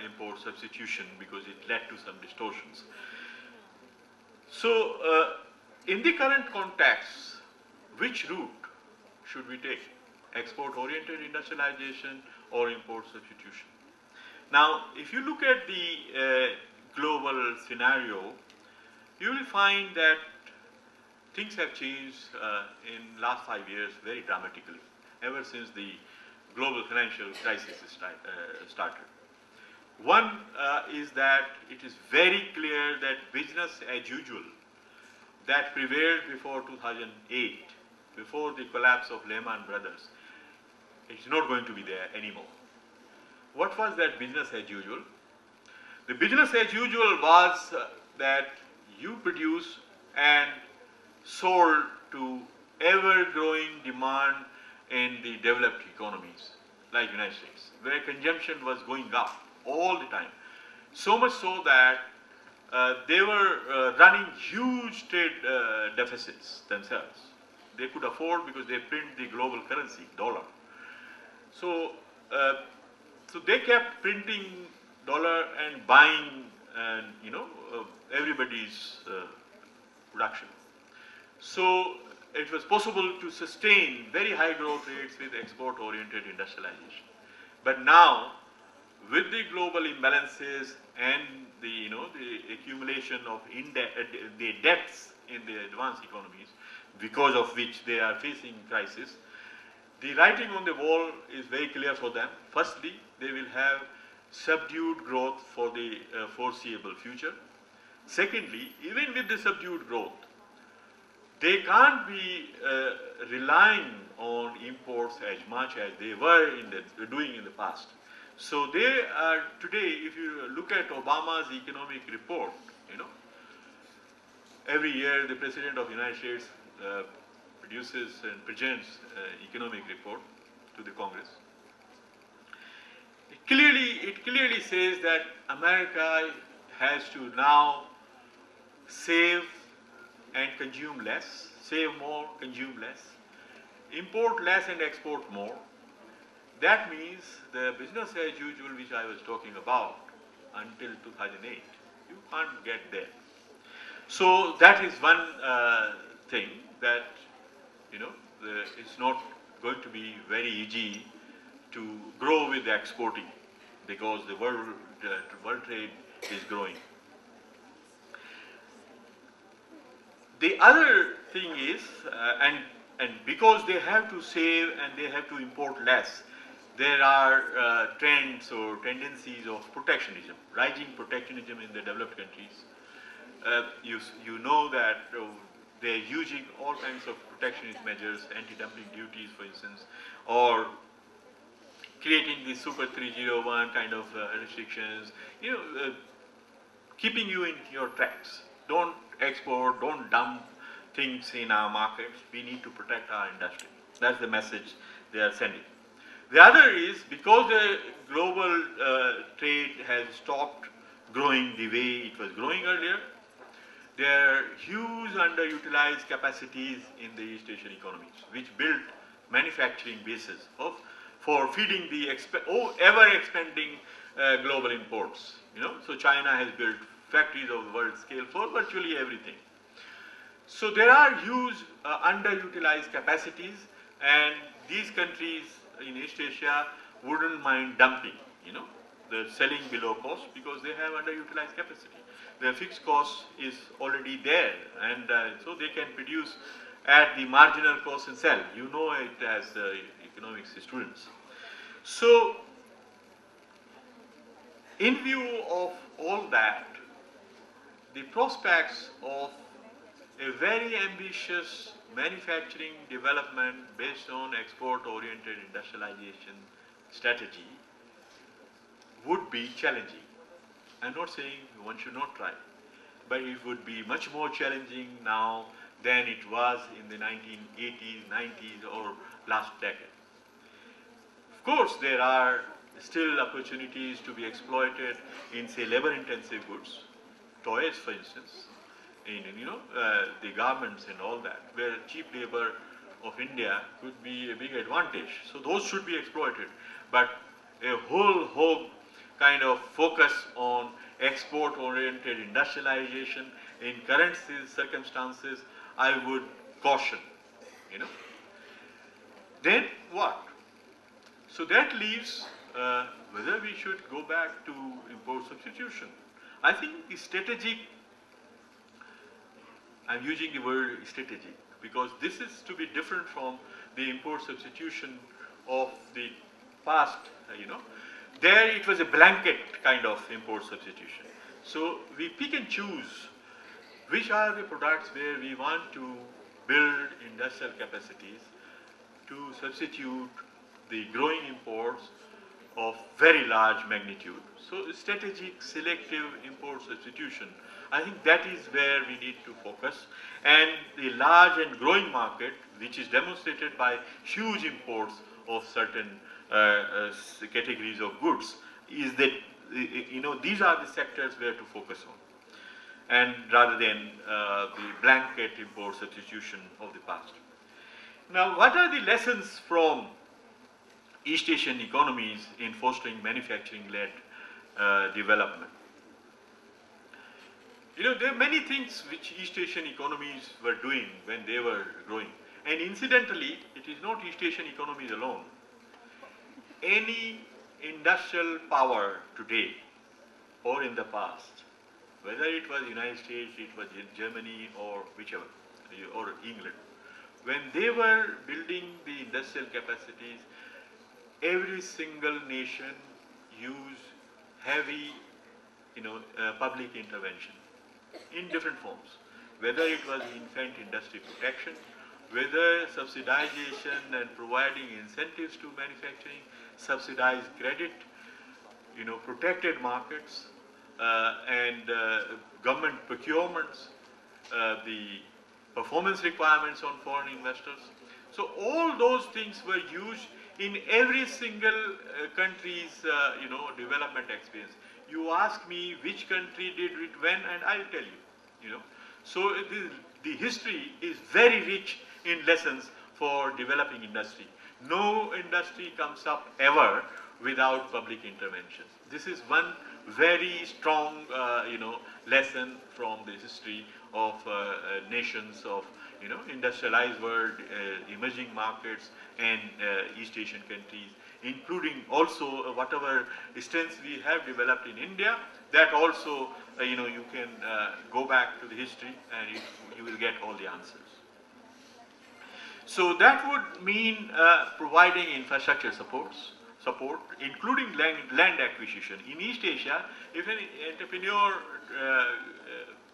import substitution, because it led to some distortions. So, in the current context, which route should we take? Export-oriented industrialization or import substitution? Now, if you look at the global scenario, you will find that things have changed in last 5 years very dramatically, ever since the global financial crisis started. One is that it is very clear that business as usual that prevailed before 2008, before the collapse of Lehman Brothers, it's not going to be there anymore. What was that business as usual? The business as usual was that you produce and sold to ever-growing demand in the developed economies like United States, where consumption was going up all the time. So much so that they were running huge trade deficits themselves. They could afford, because they print the global currency, dollar. So, so they kept printing dollar and buying, everybody's production. So it was possible to sustain very high growth rates with export-oriented industrialization. But now, with the global imbalances and the accumulation of the debts in the advanced economies, because of which they are facing crisis, the writing on the wall is very clear for them. Firstly, they will have subdued growth for the foreseeable future. Secondly, even with the subdued growth, they can't be relying on imports as much as they were doing in the past. So they are today, if you look at Obama's economic report, every year the President of the United States produces and presents economic report to the Congress. It clearly says that America has to now save and consume less, save more, consume less, import less and export more. That means the business as usual which I was talking about until 2008, you can't get there. So that is one thing that, it's not going to be very easy to grow with exporting, because the world trade is growing. The other thing is, and because they have to save and they have to import less, there are trends or tendencies of protectionism, rising protectionism in the developed countries. You know that they're using all kinds of protectionist measures, anti-dumping duties, for instance, or creating the Super 301 kind of restrictions, keeping you in your tracks. Don't export, don't dump things in our markets. We need to protect our industry. That's the message they are sending. The other is, because the global trade has stopped growing the way it was growing earlier, there are huge underutilized capacities in the East Asian economies, which built manufacturing bases for feeding the ever-expanding global imports. So China has built factories of the world scale for virtually everything. So there are huge underutilized capacities, and these countries in East Asia wouldn't mind dumping, they're selling below cost because they have underutilized capacity. Their fixed cost is already there, and so they can produce at the marginal cost and sell. You know it as economics students. So, in view of all that, the prospects of a very ambitious manufacturing development based on export-oriented industrialization strategy would be challenging. I'm not saying one should not try, but it would be much more challenging now than it was in the 1980s, 90s, or last decade. Of course, there are still opportunities to be exploited in, say, labor-intensive goods, toys, for instance, in the garments and all that, where cheap labor of India could be a big advantage. So those should be exploited, but a whole kind of focus on export-oriented industrialization in current circumstances, I would caution. Then what? So that leaves whether we should go back to import substitution. I think the strategic, I'm using the word strategic because this is to be different from the import substitution of the past, There it was a blanket kind of import substitution. So we pick and choose which are the products where we want to build industrial capacities to substitute the growing imports of very large magnitude. So strategic, selective import substitution, I think that is where we need to focus. And the large and growing market, which is demonstrated by huge imports of certain categories of goods, is that, these are the sectors where to focus on. And rather than the blanket import substitution of the past. Now, what are the lessons from East Asian economies in fostering manufacturing-led development? There are many things which East Asian economies were doing when they were growing. And incidentally, it is not East Asian economies alone. Any industrial power today or in the past, whether it was United States, it was Germany or whichever, or England, when they were building the industrial capacities, every single nation used heavy, public intervention in different forms, whether it was infant industry protection, whether subsidization and providing incentives to manufacturing, subsidized credit, protected markets, and government procurements, the performance requirements on foreign investors. So all those things were used in every single country's development experience. You ask me which country did it when, and I'll tell you. So the history is very rich in lessons for developing industry. No industry comes up ever without public intervention. This is one very strong lesson from the history of nations of industrialized world, emerging markets, and East Asian countries, including also whatever strengths we have developed in India. That also you can go back to the history and you will get all the answers. So that would mean providing infrastructure support, including land acquisition. In East Asia, if an entrepreneur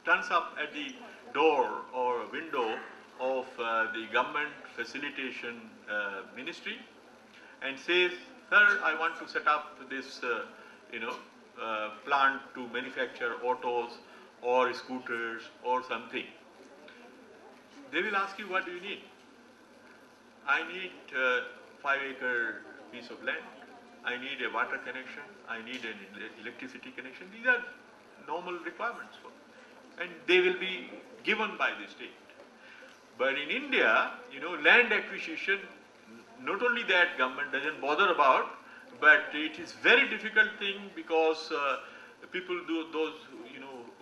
turns up at the door or window of the government facilitation ministry and says, "Sir, I want to set up this, plant to manufacture autos or scooters or something," they will ask you, "What do you need?" "I need a 5-acre piece of land. I need a water connection. I need an electricity connection." These are normal requirements and they will be given by the state. But in India, land acquisition, not only that government doesn't bother about, but it is very difficult thing because people those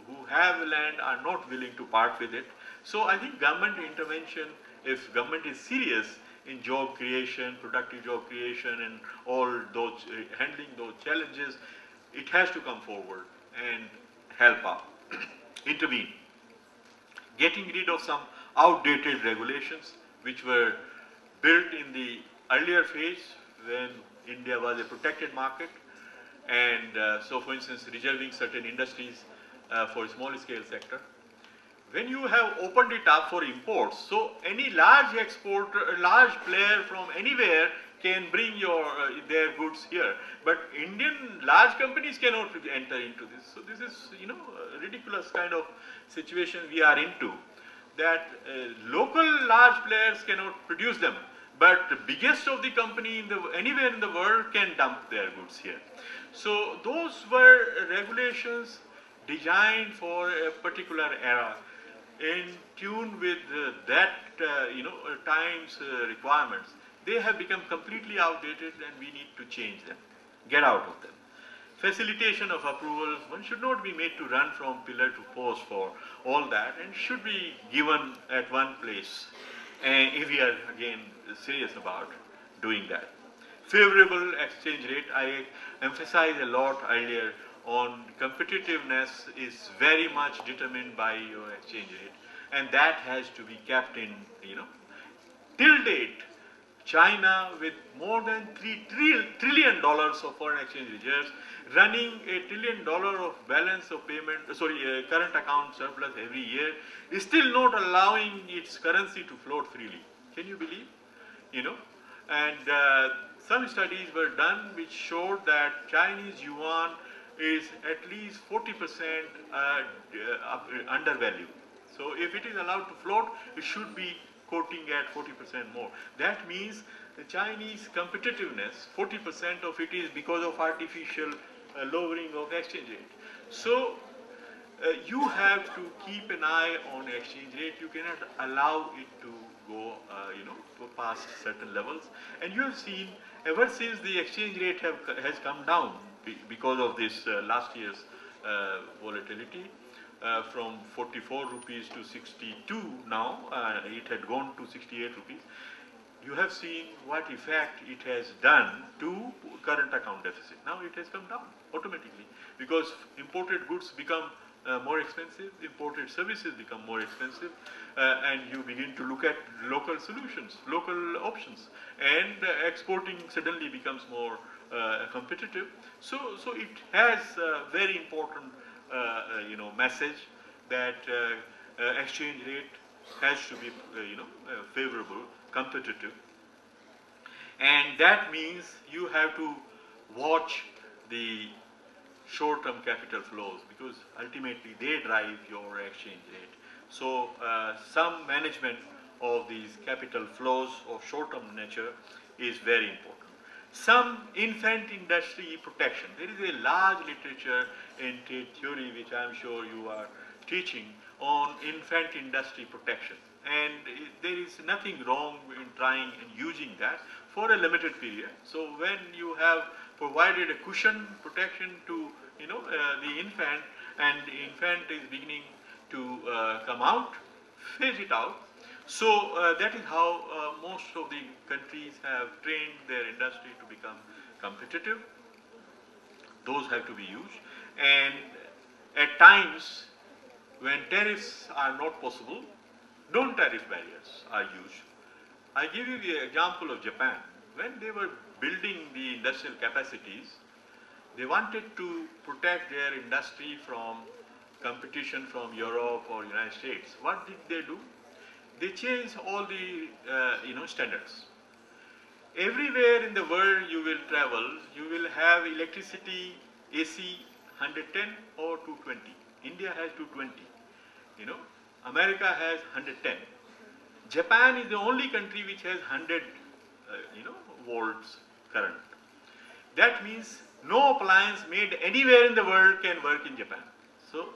who have land are not willing to part with it. So I think government intervention, if government is serious in job creation, productive job creation, and all those handling those challenges, it has to come forward and help out, intervene, getting rid of some outdated regulations which were built in the earlier phase when India was a protected market, and so for instance reserving certain industries for small scale sector. When you have opened it up for imports, so any large exporter, large player from anywhere can bring their goods here, but Indian large companies cannot enter into this. So this is, you know, a ridiculous kind of situation we are into, that local large players cannot produce them, but the biggest of the company anywhere in the world can dump their goods here. So those were regulations designed for a particular era, in tune with time's requirements. They have become completely outdated, and we need to change them, get out of them. Facilitation of approvals, one should not be made to run from pillar to post for all that, and should be given at one place, if we are again serious about doing that. Favorable exchange rate, I emphasized a lot earlier on. Competitiveness is very much determined by your exchange rate, and that has to be kept in, you know. Till date, China, with more than $3 trillion of foreign exchange reserves, running $1 trillion of balance of payment, current account surplus every year, is still not allowing its currency to float freely. Can you believe? You know, and some studies were done which showed that Chinese yuan is at least 40% undervalued. So if it is allowed to float, it should be quoting at 40% more. That means the Chinese competitiveness, 40% of it is because of artificial lowering of exchange rate. So you have to keep an eye on exchange rate. You cannot allow it to go, past certain levels. And you have seen, ever since the exchange rate has come down because of this last year's volatility, from 44 rupees to 62 now, it had gone to 68 rupees. You have seen what effect it has done to current account deficit. Now it has come down automatically, because imported goods become more expensive, imported services become more expensive, and you begin to look at local solutions, local options, and exporting suddenly becomes more competitive. So it has a very important message that exchange rate has to be favorable, competitive, and that means you have to watch the short-term capital flows, because ultimately they drive your exchange rate. So some management of these capital flows of short-term nature is very important. Some infant industry protection. There is a large literature in trade theory, which I am sure you are teaching, on infant industry protection. And there is nothing wrong in trying and using that for a limited period. So when you have provided a cushion protection to the infant, and the infant is beginning to come out, phase it out. So that is how most of the countries have trained their industry to become competitive. Those have to be used. And at times when tariffs are not possible, non-tariff barriers are used. I give you the example of Japan. When they were building the industrial capacities, they wanted to protect their industry from competition from Europe or United States. What did they do? They changed all the standards. Everywhere in the world you will travel, you will have electricity, AC 110 or 220. India has 220. America has 110. Japan is the only country which has 100 volts current. That means no appliance made anywhere in the world can work in Japan. So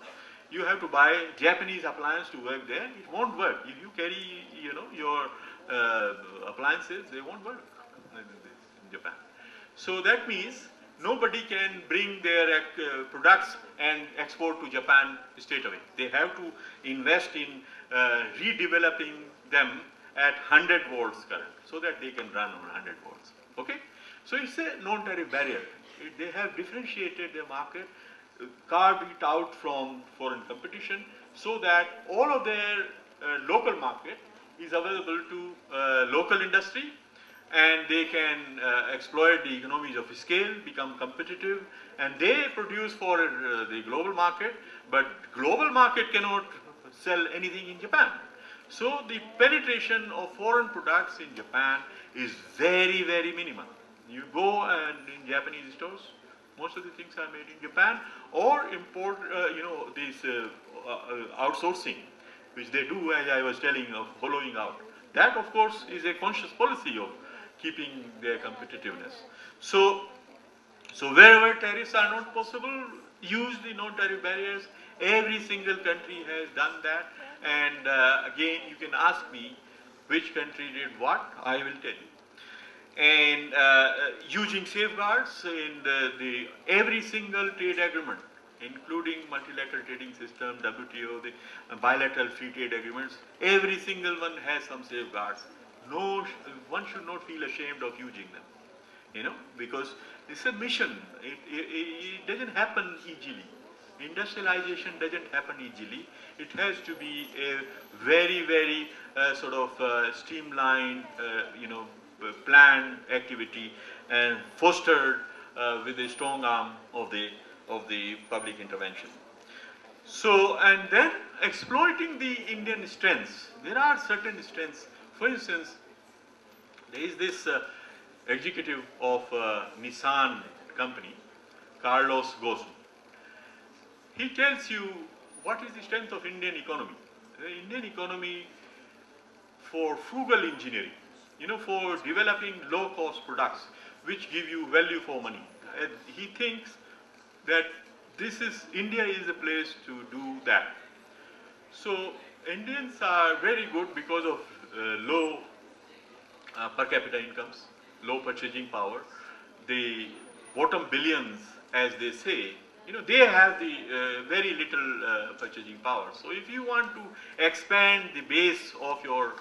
you have to buy Japanese appliance to work there. It won't work. If you carry your appliances, they won't work in Japan. So that means nobody can bring their products and export to Japan straight away. They have to invest in redeveloping them at 100 volts current, so that they can run on 100 volts. Okay? So it's a non-tariff barrier. They have differentiated their market, carved it out from foreign competition, so that all of their local market is available to local industry, and they can exploit the economies of scale, become competitive, and they produce for the global market, but global market cannot sell anything in Japan. So the penetration of foreign products in Japan is very, very minimal. You go and in Japanese stores, most of the things are made in Japan, or import, this outsourcing, which they do, as I was telling, of hollowing out. That, of course, is a conscious policy of keeping their competitiveness. So wherever tariffs are not possible, use the non-tariff barriers. Every single country has done that. And again, you can ask me which country did what, I will tell you. And using safeguards in every single trade agreement, including multilateral trading system, WTO, the bilateral free trade agreements, every single one has some safeguards. No, one should not feel ashamed of using them, because it's a mission. It doesn't happen easily. Industrialization doesn't happen easily. It has to be a very, very sort of streamlined, planned activity and fostered with a strong arm of the public intervention. So, and then exploiting the Indian strengths. There are certain strengths. For instance, there is this executive of Nissan company, Carlos Ghosn. He tells you what is the strength of Indian economy. The Indian economy for frugal engineering, for developing low-cost products which give you value for money. And he thinks that India is a place to do that. So Indians are very good because of low per capita incomes, low purchasing power. The bottom billions, as they say, they have the very little purchasing power. So if you want to expand the base of your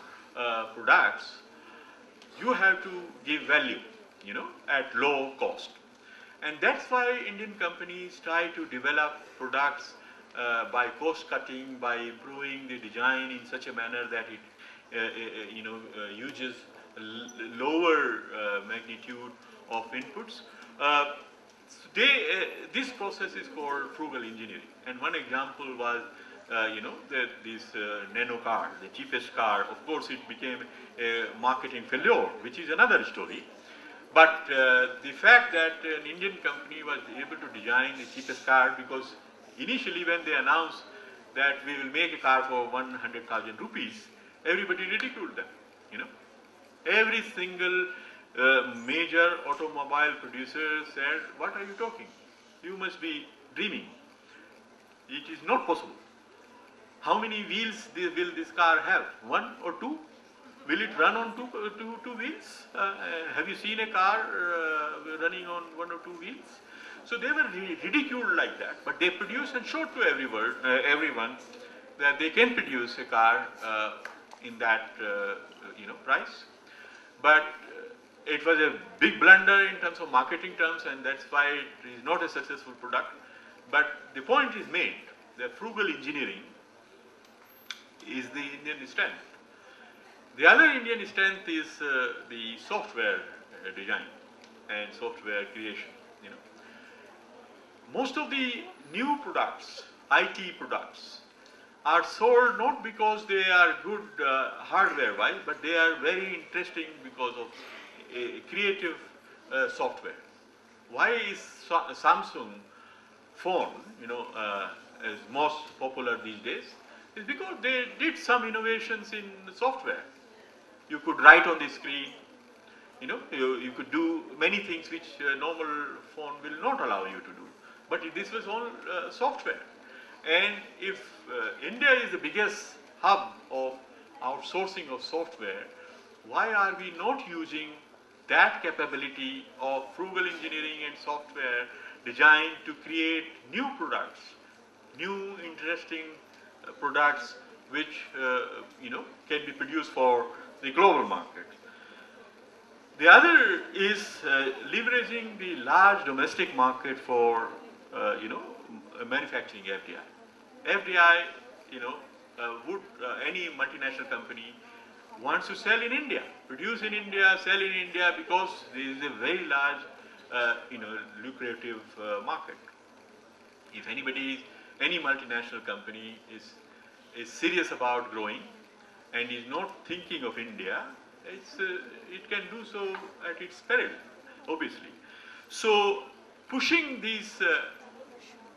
products, you have to give value, at low cost. And that's why Indian companies try to develop products by cost cutting, by improving the design in such a manner that it, uses lower magnitude of inputs. This process is called frugal engineering. And one example was, this nano car, the cheapest car. Of course, it became a marketing failure, which is another story. But the fact that an Indian company was able to design the cheapest car, because initially when they announced that we will make a car for 100,000 rupees, everybody ridiculed them, Every single major automobile producer said, what are you talking? You must be dreaming. It is not possible. How many wheels will this car have? One or two? Will it run on two wheels? Have you seen a car running on one or two wheels? So they were ridiculed like that, but they produced and showed to everyone that they can produce a car in that price. But it was a big blunder in terms of marketing terms, and that's why it is not a successful product. But the point is made that frugal engineering is the Indian strength. The other Indian strength is the software design and software creation. Most of the new products, IT products, are sold not because they are good hardware-wise, but they are very interesting because of a creative software. Why is Samsung phone, is most popular these days? Is because they did some innovations in software. You could write on the screen, you could do many things which a normal phone will not allow you to do. But this was all software. And if India is the biggest hub of outsourcing of software, why are we not using that capability of frugal engineering and software design to create new products, new interesting products which can be produced for the global market? The other is leveraging the large domestic market for manufacturing FDI. FDI, would any multinational company wants to sell in India, produce in India, sell in India, because there is a very large, lucrative market. If any multinational company is serious about growing and is not thinking of India, it can do so at its peril, obviously. So pushing these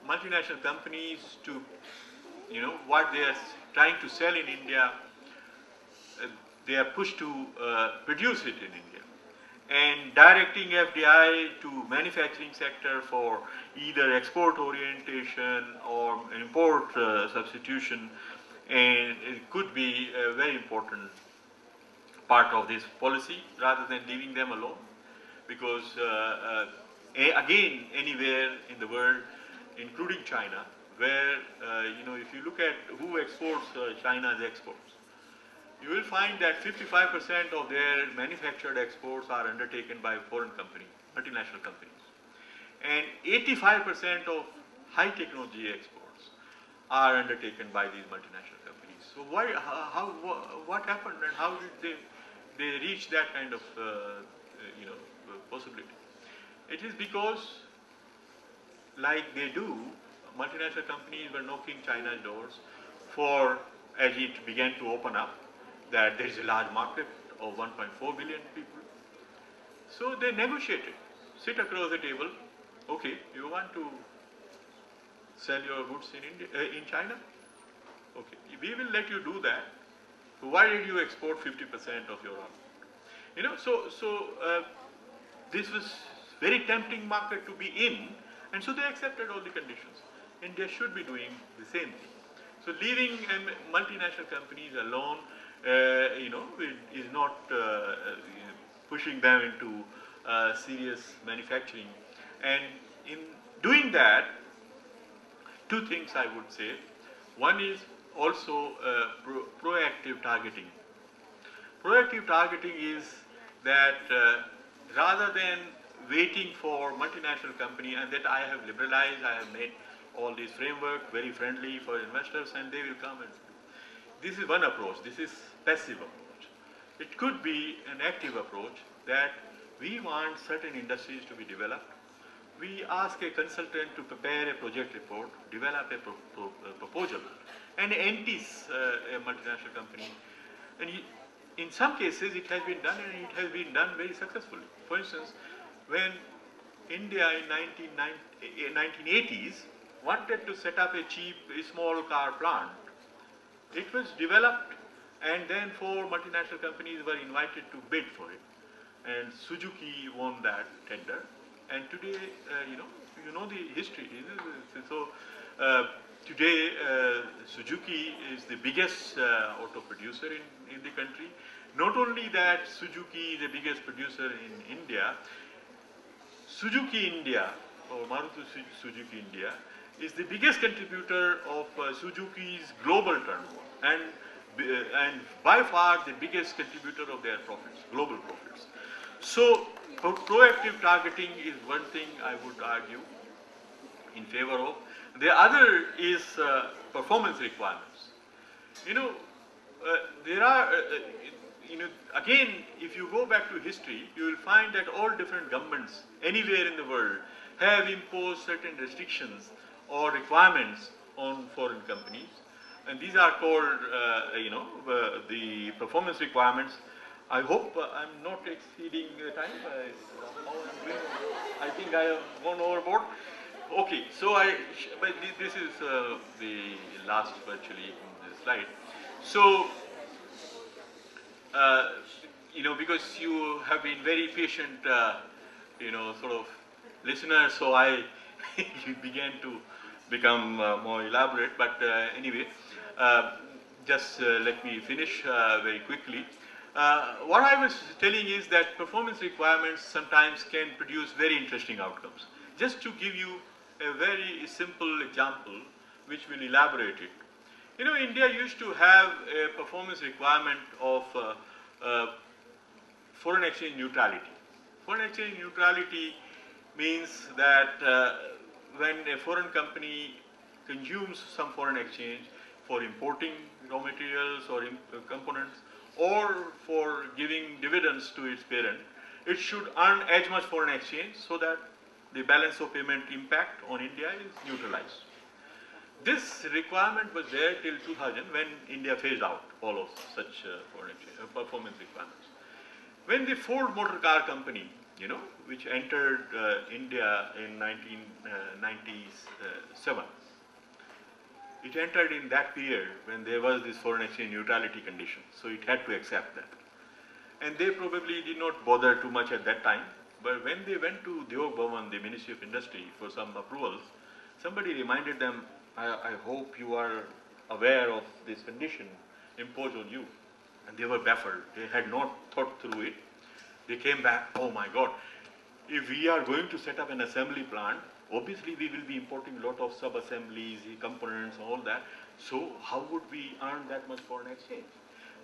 multinational companies to, what they are trying to sell in India, they are pushed to produce it in India. And directing FDI to manufacturing sector for either export orientation or import substitution, and it could be a very important part of this policy rather than leaving them alone, because again, anywhere in the world, including China, where if you look at who exports China's exports, you will find that 55% of their manufactured exports are undertaken by foreign companies, multinational companies, and 85% of high technology exports are undertaken by these multinational companies. So what happened, and how did they reach that kind of possibility? It is because, like they do, multinational companies were knocking China's doors for, as it began to open up, that there is a large market of 1.4 billion people. So they negotiated, sit across the table. Okay, you want to sell your goods in India, in China? Okay, we will let you do that. Why did you export 50% of your output? This was very tempting market to be in, and so they accepted all the conditions. India should be doing the same thing. So leaving multinational companies alone, is not pushing them into serious manufacturing. And in doing that, two things I would say. One is also proactive targeting. Proactive targeting is that rather than waiting for multinational company, and that I have liberalized, I have made all these framework very friendly for investors, and they will come and this is one approach. This is passive approach. It could be an active approach, that we want certain industries to be developed. We ask a consultant to prepare a project report, develop a proposal, and entice a multinational company. And in some cases it has been done, and it has been done very successfully. For instance, when India in 1980s wanted to set up a small car plant, it was developed, and then 4 multinational companies were invited to bid for it, and Suzuki won that tender. And today, you know the history. So today, Suzuki is the biggest auto producer in the country. Not only that, Suzuki is the biggest producer in India. Suzuki India, or Maruti Suzuki India, is the biggest contributor of Suzuki's global turnover, and by far the biggest contributor of their profits, global profits. So proactive targeting is one thing I would argue in favor of. The other is performance requirements. There are, again, if you go back to history, you will find that all different governments anywhere in the world have imposed certain restrictions or requirements on foreign companies, and these are called, the performance requirements. I hope I'm not exceeding the time. I think I have gone overboard. Okay, so but this is the last virtually in the slide. So, because you have been very patient, sort of listeners, so I began to become more elaborate. But anyway, just let me finish very quickly. What I was telling is that performance requirements sometimes can produce very interesting outcomes. Just to give you a very simple example which will elaborate it. India used to have a performance requirement of foreign exchange neutrality. Foreign exchange neutrality means that when a foreign company consumes some foreign exchange for importing raw materials or components, or for giving dividends to its parent, it should earn as much foreign exchange so that the balance of payment impact on India is neutralized. This requirement was there till 2000 when India phased out all of such foreign exchange performance requirements. When the Ford Motor Car Company, which entered India in 1997, it entered in that period when there was this foreign exchange neutrality condition, so it had to accept that. And they probably did not bother too much at that time, but when they went to Udyog Bhavan, the Ministry of Industry, for some approvals, somebody reminded them, I hope you are aware of this condition imposed on you. And they were baffled. They had not thought through it. They came back, oh my God, if we are going to set up an assembly plant, obviously we will be importing a lot of sub-assemblies, components, all that. So how would we earn that much foreign exchange?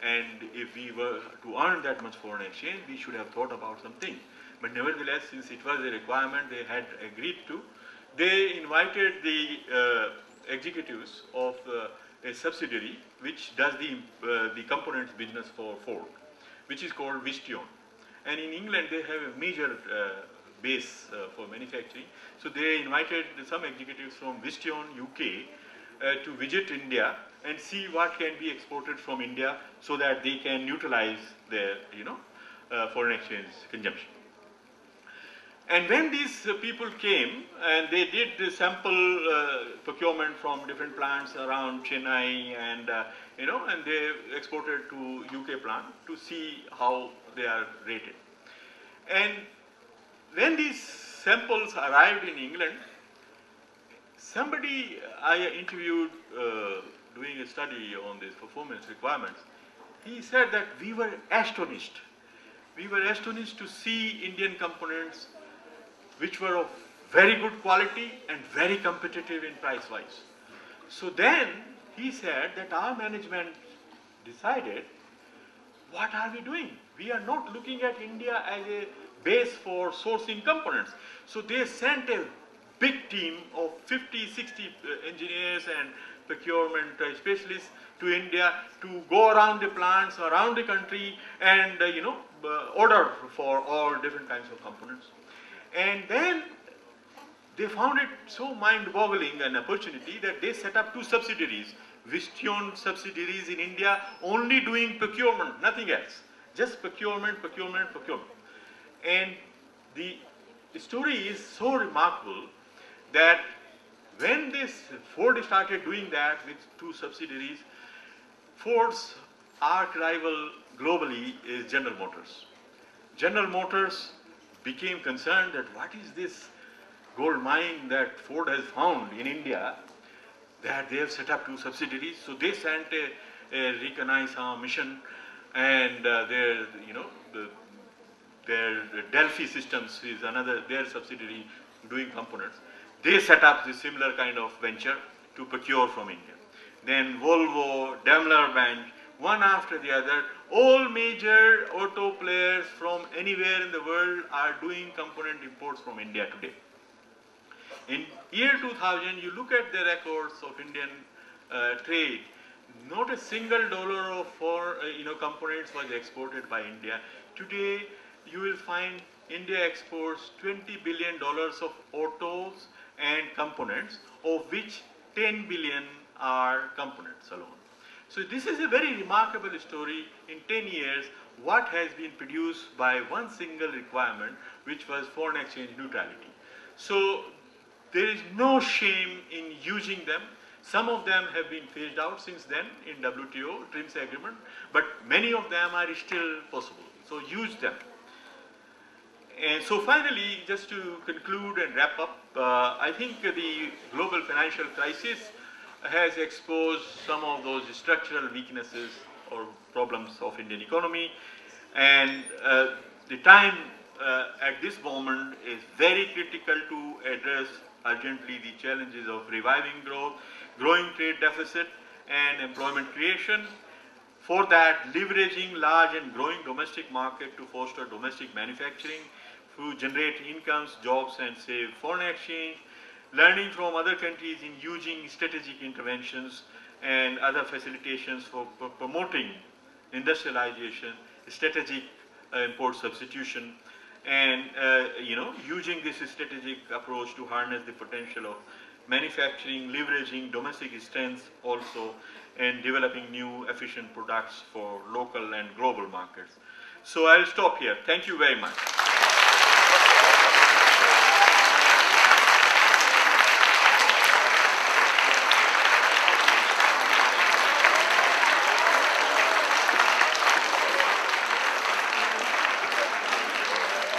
And if we were to earn that much foreign exchange, we should have thought about something. But nevertheless, since it was a requirement they had agreed to, they invited the executives of a subsidiary which does the components business for Ford, which is called Visteon. And in England, they have a major base for manufacturing. So they invited some executives from Visteon, UK, to visit India and see what can be exported from India so that they can neutralize their, foreign exchange consumption. And when these people came and they did the sample procurement from different plants around Chennai and, and they exported to UK plant to see how they are rated. And when these samples arrived in England, somebody I interviewed doing a study on these performance requirements, he said that we were astonished. We were astonished to see Indian components which were of very good quality and very competitive in price-wise. So then he said that our management decided, what are we doing? We are not looking at India as a base for sourcing components. So they sent a big team of 50, 60 engineers and procurement specialists to India to go around the plants, around the country and, order for all different kinds of components. And then they found it so mind-boggling an opportunity that they set up two subsidiaries, Visteon subsidiaries in India, only doing procurement, nothing else. Just procurement, procurement, procurement. And the story is so remarkable that when Ford started doing that with two subsidiaries, Ford's arch rival globally is General Motors. General Motors became concerned that what is this gold mine that Ford has found in India that they have set up two subsidiaries. So they sent a reconnaissance mission and their Delphi Systems is their subsidiary doing components. They set up this similar kind of venture to procure from India. Then Volvo, Daimler-Benz, one after the other, all major auto players from anywhere in the world are doing component imports from India today. In year 2000, you look at the records of Indian trade, not a single dollar of components was exported by India. Today, you will find India exports $20 billion of autos and components, of which 10 billion are components alone. So this is a very remarkable story. In 10 years, what has been produced by one single requirement, which was foreign exchange neutrality. So there is no shame in using them. Some of them have been phased out since then in WTO, TRIPS agreement, but many of them are still possible. So use them. And so finally, just to conclude and wrap up, I think the global financial crisis has exposed some of those structural weaknesses or problems of Indian economy. And the time at this moment is very critical to address urgently the challenges of reviving growth, growing trade deficit, and employment creation. For that, leveraging large and growing domestic market to foster domestic manufacturing, to generate incomes, jobs, and save foreign exchange, learning from other countries in using strategic interventions and other facilitations for promoting industrialization, strategic import substitution, and using this strategic approach to harness the potential of manufacturing, leveraging domestic strengths also, and developing new efficient products for local and global markets. So I'll stop here. Thank you very much.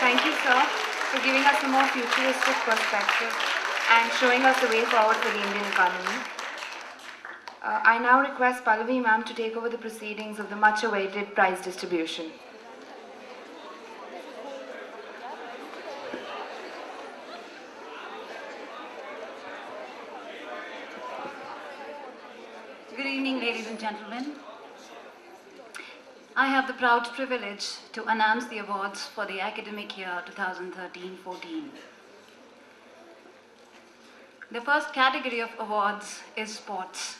Thank you, sir, for giving us a more futuristic perspective and showing us the way forward for the Indian economy. I now request Pallavi ma'am to take over the proceedings of the much-awaited prize distribution. Good evening, ladies and gentlemen. I have the proud privilege to announce the awards for the academic year 2013-14. The first category of awards is sports.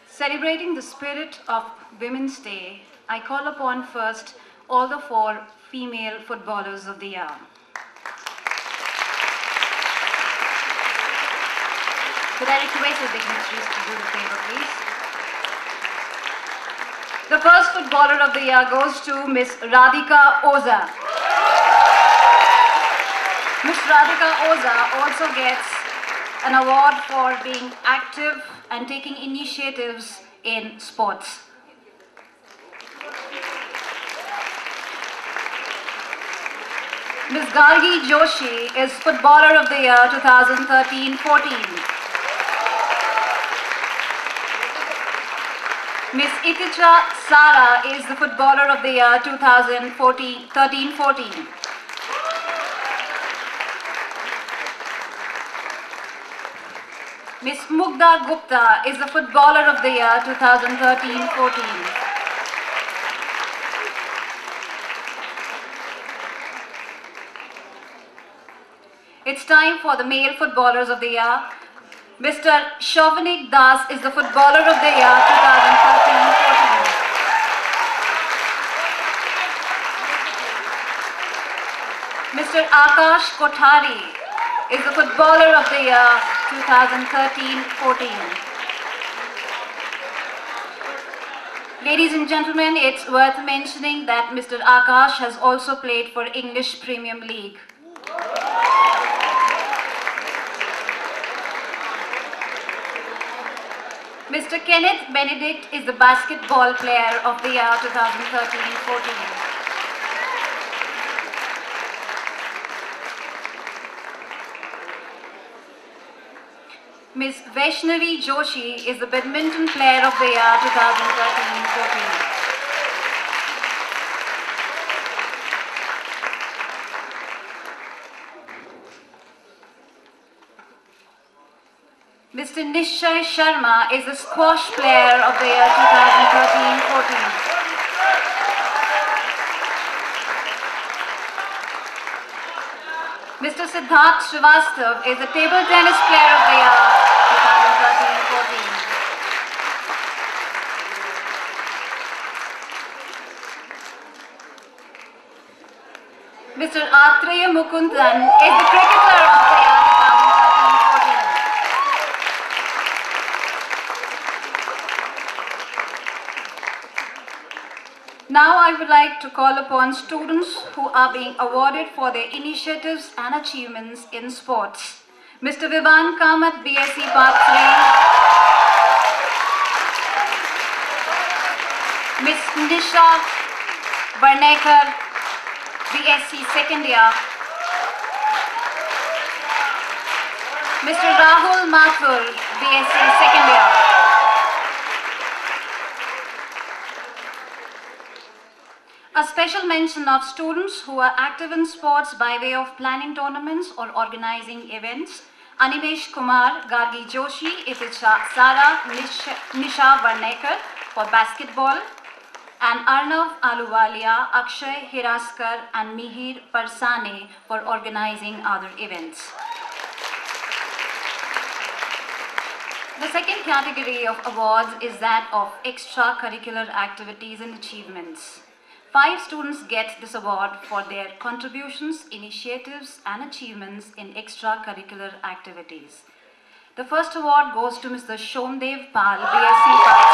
Celebrating the spirit of Women's Day, I call upon first all the 4 female footballers of the year. Could I request the dignitaries to do the favor, please? The first footballer of the year goes to Miss Radhika Oza. Miss Radhika Oza also gets an award for being active and taking initiatives in sports. Miss Gargi Joshi is Footballer of the Year 2013-14. Miss Iticha Sara is the Footballer of the Year 2013-14. Miss Mugdha Gupta is the Footballer of the Year 2013-14. It's time for the male footballers of the year. Mr. Shovanik Das is the Footballer of the Year 2013-14. Mr. Akash Kothari is the Footballer of the Year 2013-14. Ladies and gentlemen, it's worth mentioning that Mr. Akash has also played for English Premium League. Mr. Kenneth Benedict is the Basketball Player of the Year 2013-14. Ms. Vaishnavi Joshi is the Badminton Player of the Year 2013-14. Mr. Nishay Sharma is the Squash Player of the Year 2013-14. Mr. Siddharth Srivastav is the Table Tennis Player of the Year 2013-14. Mr. Atreya Mukundan is the Cricketer of the Year 2013-14. Now I would like to call upon students who are being awarded for their initiatives and achievements in sports. Mr. Vivan Kamath, BSc Part 3. Ms. Nisha Varnekar, BSc Second Year. Mr. Rahul Mathur, BSc Second Year. A special mention of students who are active in sports by way of planning tournaments or organizing events. Animesh Kumar, Gargi Joshi, Iticha Sara, Nisha Varnekar for basketball, and Arnav Aluwalia, Akshay Hiraskar and Mihir Parsane for organizing other events. The second category of awards is that of extracurricular activities and achievements. 5 students get this award for their contributions, initiatives, and achievements in extracurricular activities. The first award goes to Mr. Shomdev Pal, BSc Part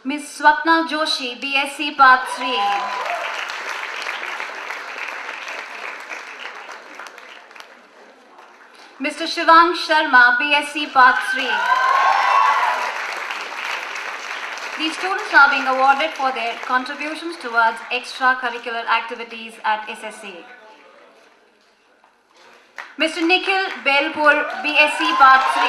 3. Ms. Swapna Joshi, BSc Part 3. Mr. Shivang Sharma, BSc Part 3. These students are being awarded for their contributions towards extracurricular activities at SSA. Mr. Nikhil Belpur, BSc Part 3.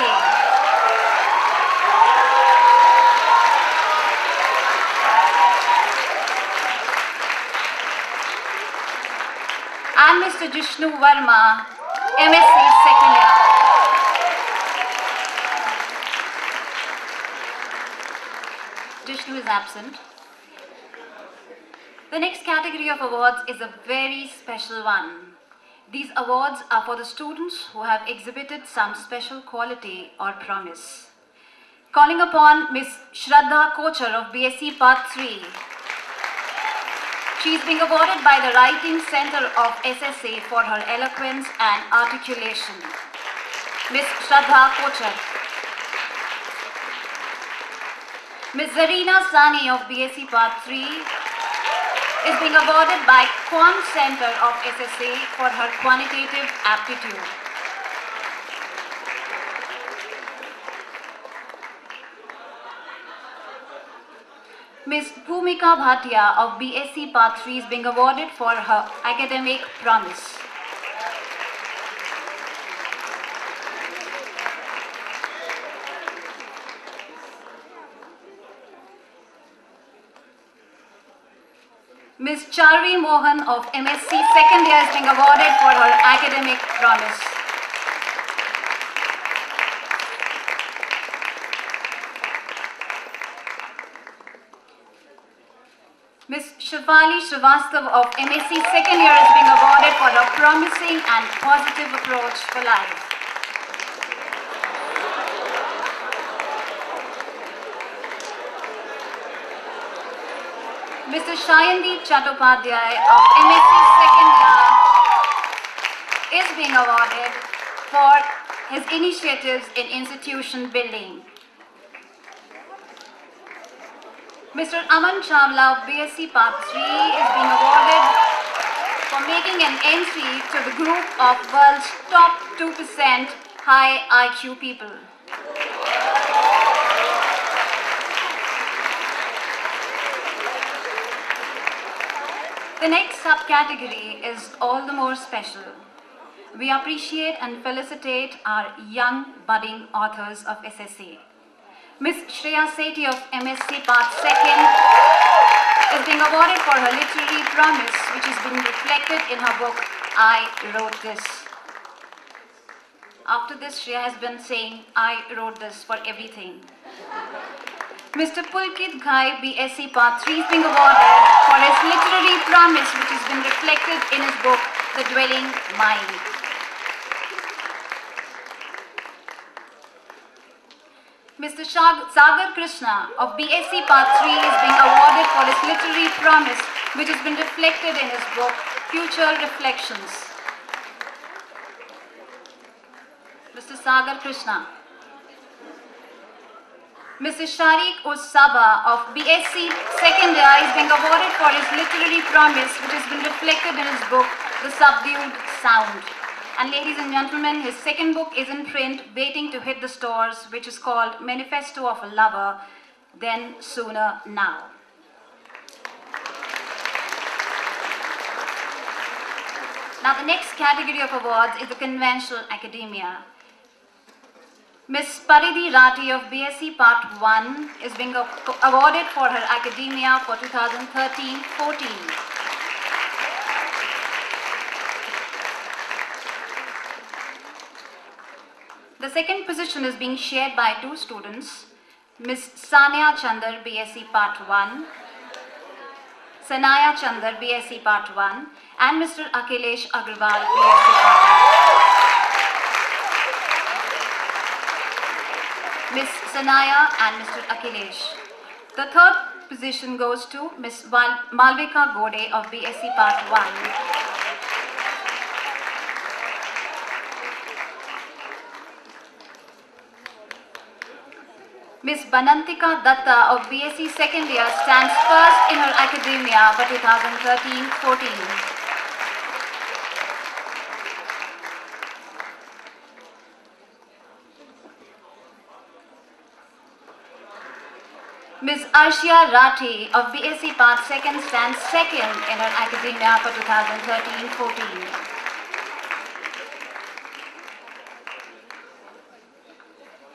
And Mr. Jishnu Verma, MSc second year. Jishnu is absent. The next category of awards is a very special one. These awards are for the students who have exhibited some special quality or promise. Calling upon Ms. Shraddha Kochar of BSc Part 3. She is being awarded by the Writing Center of SSA for her eloquence and articulation. Ms. Shraddha Kochar. Ms. Zarina Sani of BSc Part 3 is being awarded by Quant Center of SSA for her quantitative aptitude. Ms. Bhumika Bhatia of BSc Part 3 is being awarded for her academic promise. Ms. Charvi Mohan of MSc second year is being awarded for her academic promise. Ms. Shivali Srivastav of MSc second year is being awarded for her promising and positive approach for life. Mr. Shayandeep Chattopadhyay of MSc second year is being awarded for his initiatives in institution building. Mr. Aman Chawla of BSc Part 3 is being awarded for making an entry to the group of world's top 2% high IQ people. The next subcategory is all the more special. We appreciate and felicitate our young budding authors of SSA. Ms. Shreya Sethi of MSc Part 2nd is being awarded for her literary promise, which has been reflected in her book, I Wrote This. After this, Shreya has been saying, I wrote this for everything. Mr. Pulkit Ghai, BSc Part 3 is being awarded for his literary promise, which has been reflected in his book, The Dwelling Mind. Mr. Sagar Krishna of BSc Part 3 is being awarded for his literary promise, which has been reflected in his book, Future Reflections. Mr. Sagar Krishna. Mr. Sharik Usaba of BSc second year is being awarded for his literary promise, which has been reflected in his book, The Subdued Sound. And ladies and gentlemen, his second book is in print, waiting to hit the stores, which is called Manifesto of a Lover, Then Sooner Now. Now the next category of awards is the conventional academia. Ms. Paridhi Rati of BSc Part 1 is being awarded for her academia for 2013-14. The second position is being shared by two students, Ms. Sania Chandar, BSc Part 1. Sanaya Chandar, BSc Part 1, and Mr. Akhilesh Agrawal, BSc Part 2. Ms. Sanaya and Mr. Akhilesh. The third position goes to Ms. Malvika Gode of BSc Part 1. Ms. Banantika Datta of BSc second year stands first in her academia for 2013-14. Ms. Arshia Rathi of BSc Part 2nd stands second in her academia for 2013-14.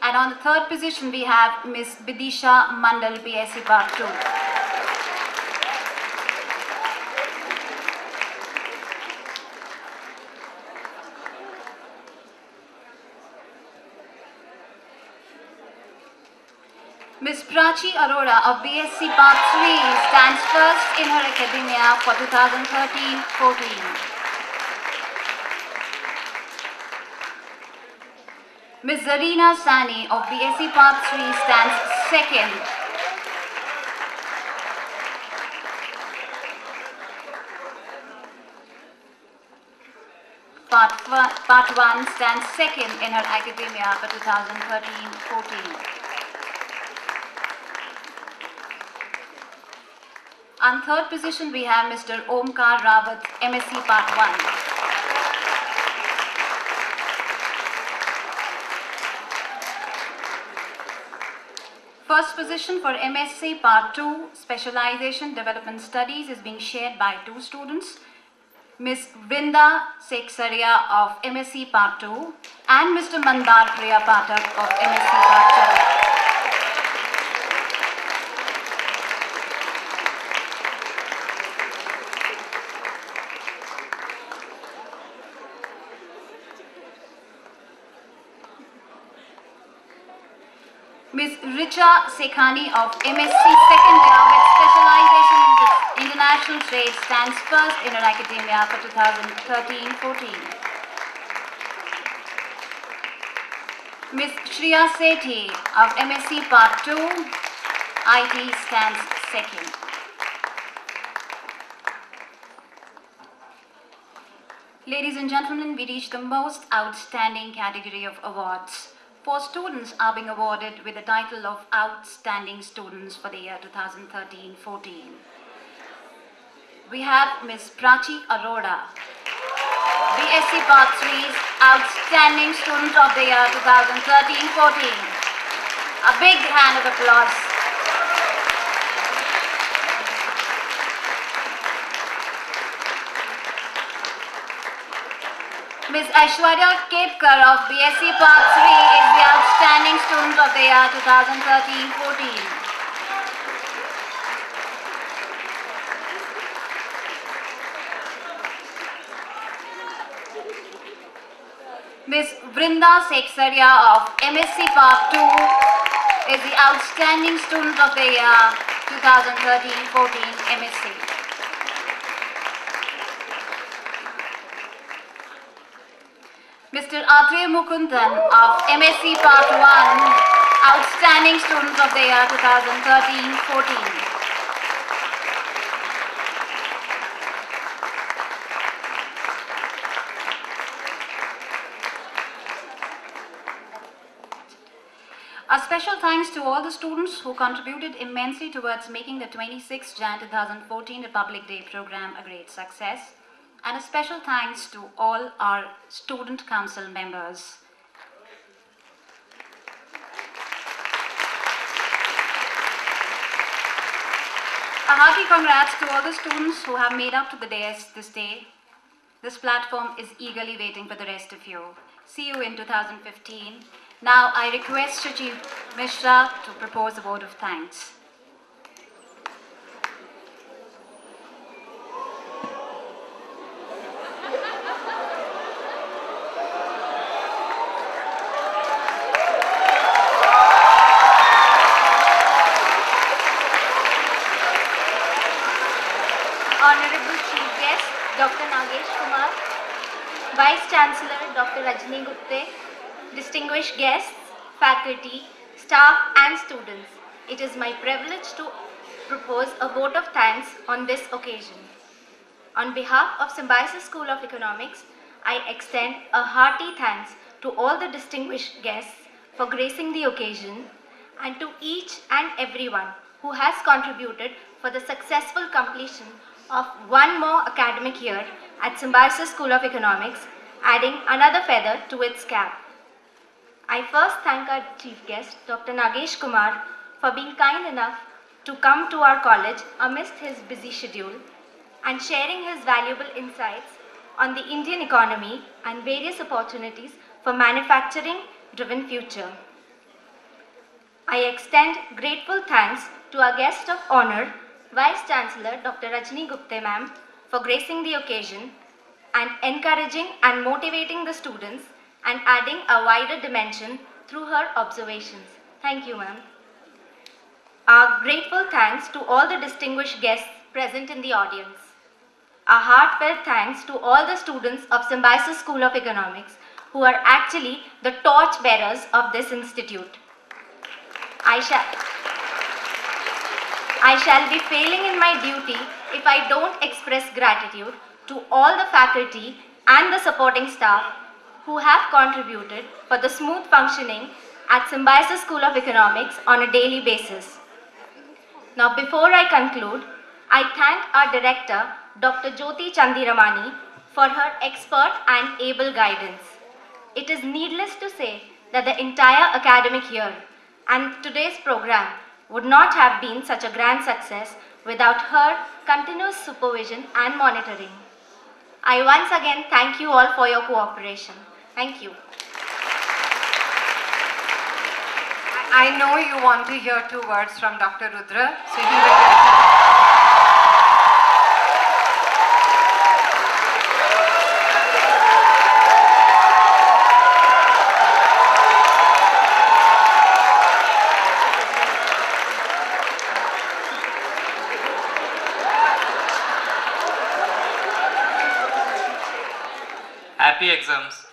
And on the third position we have Ms. Bidisha Mandal, BSc Part 2. Ms. Prachi Arora of BSc Part 3 stands first in her academia for 2013-14. Ms. Zarina Sani of BSc Part 3 stands second. Part 1 stands second in her academia for 2013-14. On third position we have Mr. Omkar Rawat, MSc Part 1. First position for MSc Part 2, Specialization Development Studies is being shared by two students, Ms. Vrinda Seksaria of MSc Part 2 and Mr. Mandar Priya Pathak of MSc Part 2. Ms. Richa Sekhani of MSc second year with specialization in international trade stands first in her academia for 2013-14. Ms. Shriya Sethi of MSc Part 2, IT stands second. Ladies and gentlemen, we reach the most outstanding category of awards. 4 students are being awarded with the title of Outstanding Students for the year 2013-14. We have Ms. Prachi Arora, BSc Part 3's Outstanding Student of the Year 2013-14. A big hand of applause. Ms. Aishwarya Ketkar of BSc Part 3 is the Outstanding Student of the Year 2013-14. Ms. Vrinda Seksaria of MSc Part 2 is the Outstanding Student of the Year 2013-14 MSc. Mr. Atre Mukundan of MSc Part 1, Outstanding Student of the Year 2013-14. A special thanks to all the students who contributed immensely towards making the 26th Jan 2014 Republic Day program a great success. And a special thanks to all our student council members. A hearty congrats to all the students who have made up to the dais this day. This platform is eagerly waiting for the rest of you. See you in 2015. Now I request Shajiv Mishra to propose a vote of thanks. Honorable Chief Guest, Dr. Nagesh Kumar, Vice Chancellor, Dr. Rajni Gupte, distinguished guests, faculty, staff and students, it is my privilege to propose a vote of thanks on this occasion. On behalf of Symbiosis School of Economics, I extend a hearty thanks to all the distinguished guests for gracing the occasion and to each and everyone who has contributed for the successful completion of one more academic year at Symbiosis School of Economics, adding another feather to its cap. I first thank our chief guest, Dr. Nagesh Kumar, for being kind enough to come to our college amidst his busy schedule and sharing his valuable insights on the Indian economy and various opportunities for manufacturing-driven future. I extend grateful thanks to our guest of honor, Vice Chancellor Dr. Rajni Gupte ma'am, for gracing the occasion and encouraging and motivating the students and adding a wider dimension through her observations. Thank you, ma'am. Our grateful thanks to all the distinguished guests present in the audience. Our heartfelt thanks to all the students of Symbiosis School of Economics who are actually the torch bearers of this institute. I shall be failing in my duty if I don't express gratitude to all the faculty and the supporting staff who have contributed for the smooth functioning at Symbiosis School of Economics on a daily basis. Now, before I conclude, I thank our director, Dr. Jyoti Chandiramani, for her expert and able guidance. It is needless to say that the entire academic year and today's program would not have been such a grand success without her continuous supervision and monitoring. I once again thank you all for your cooperation. Thank you. I know you want to hear 2 words from Dr. Rudra, so he will get Happy exams.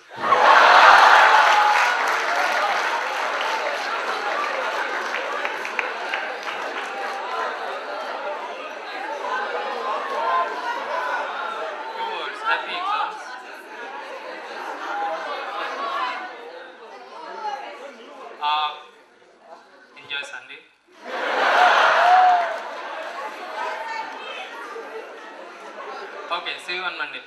Happy exams. Enjoy Sunday. Okay, see you on Monday.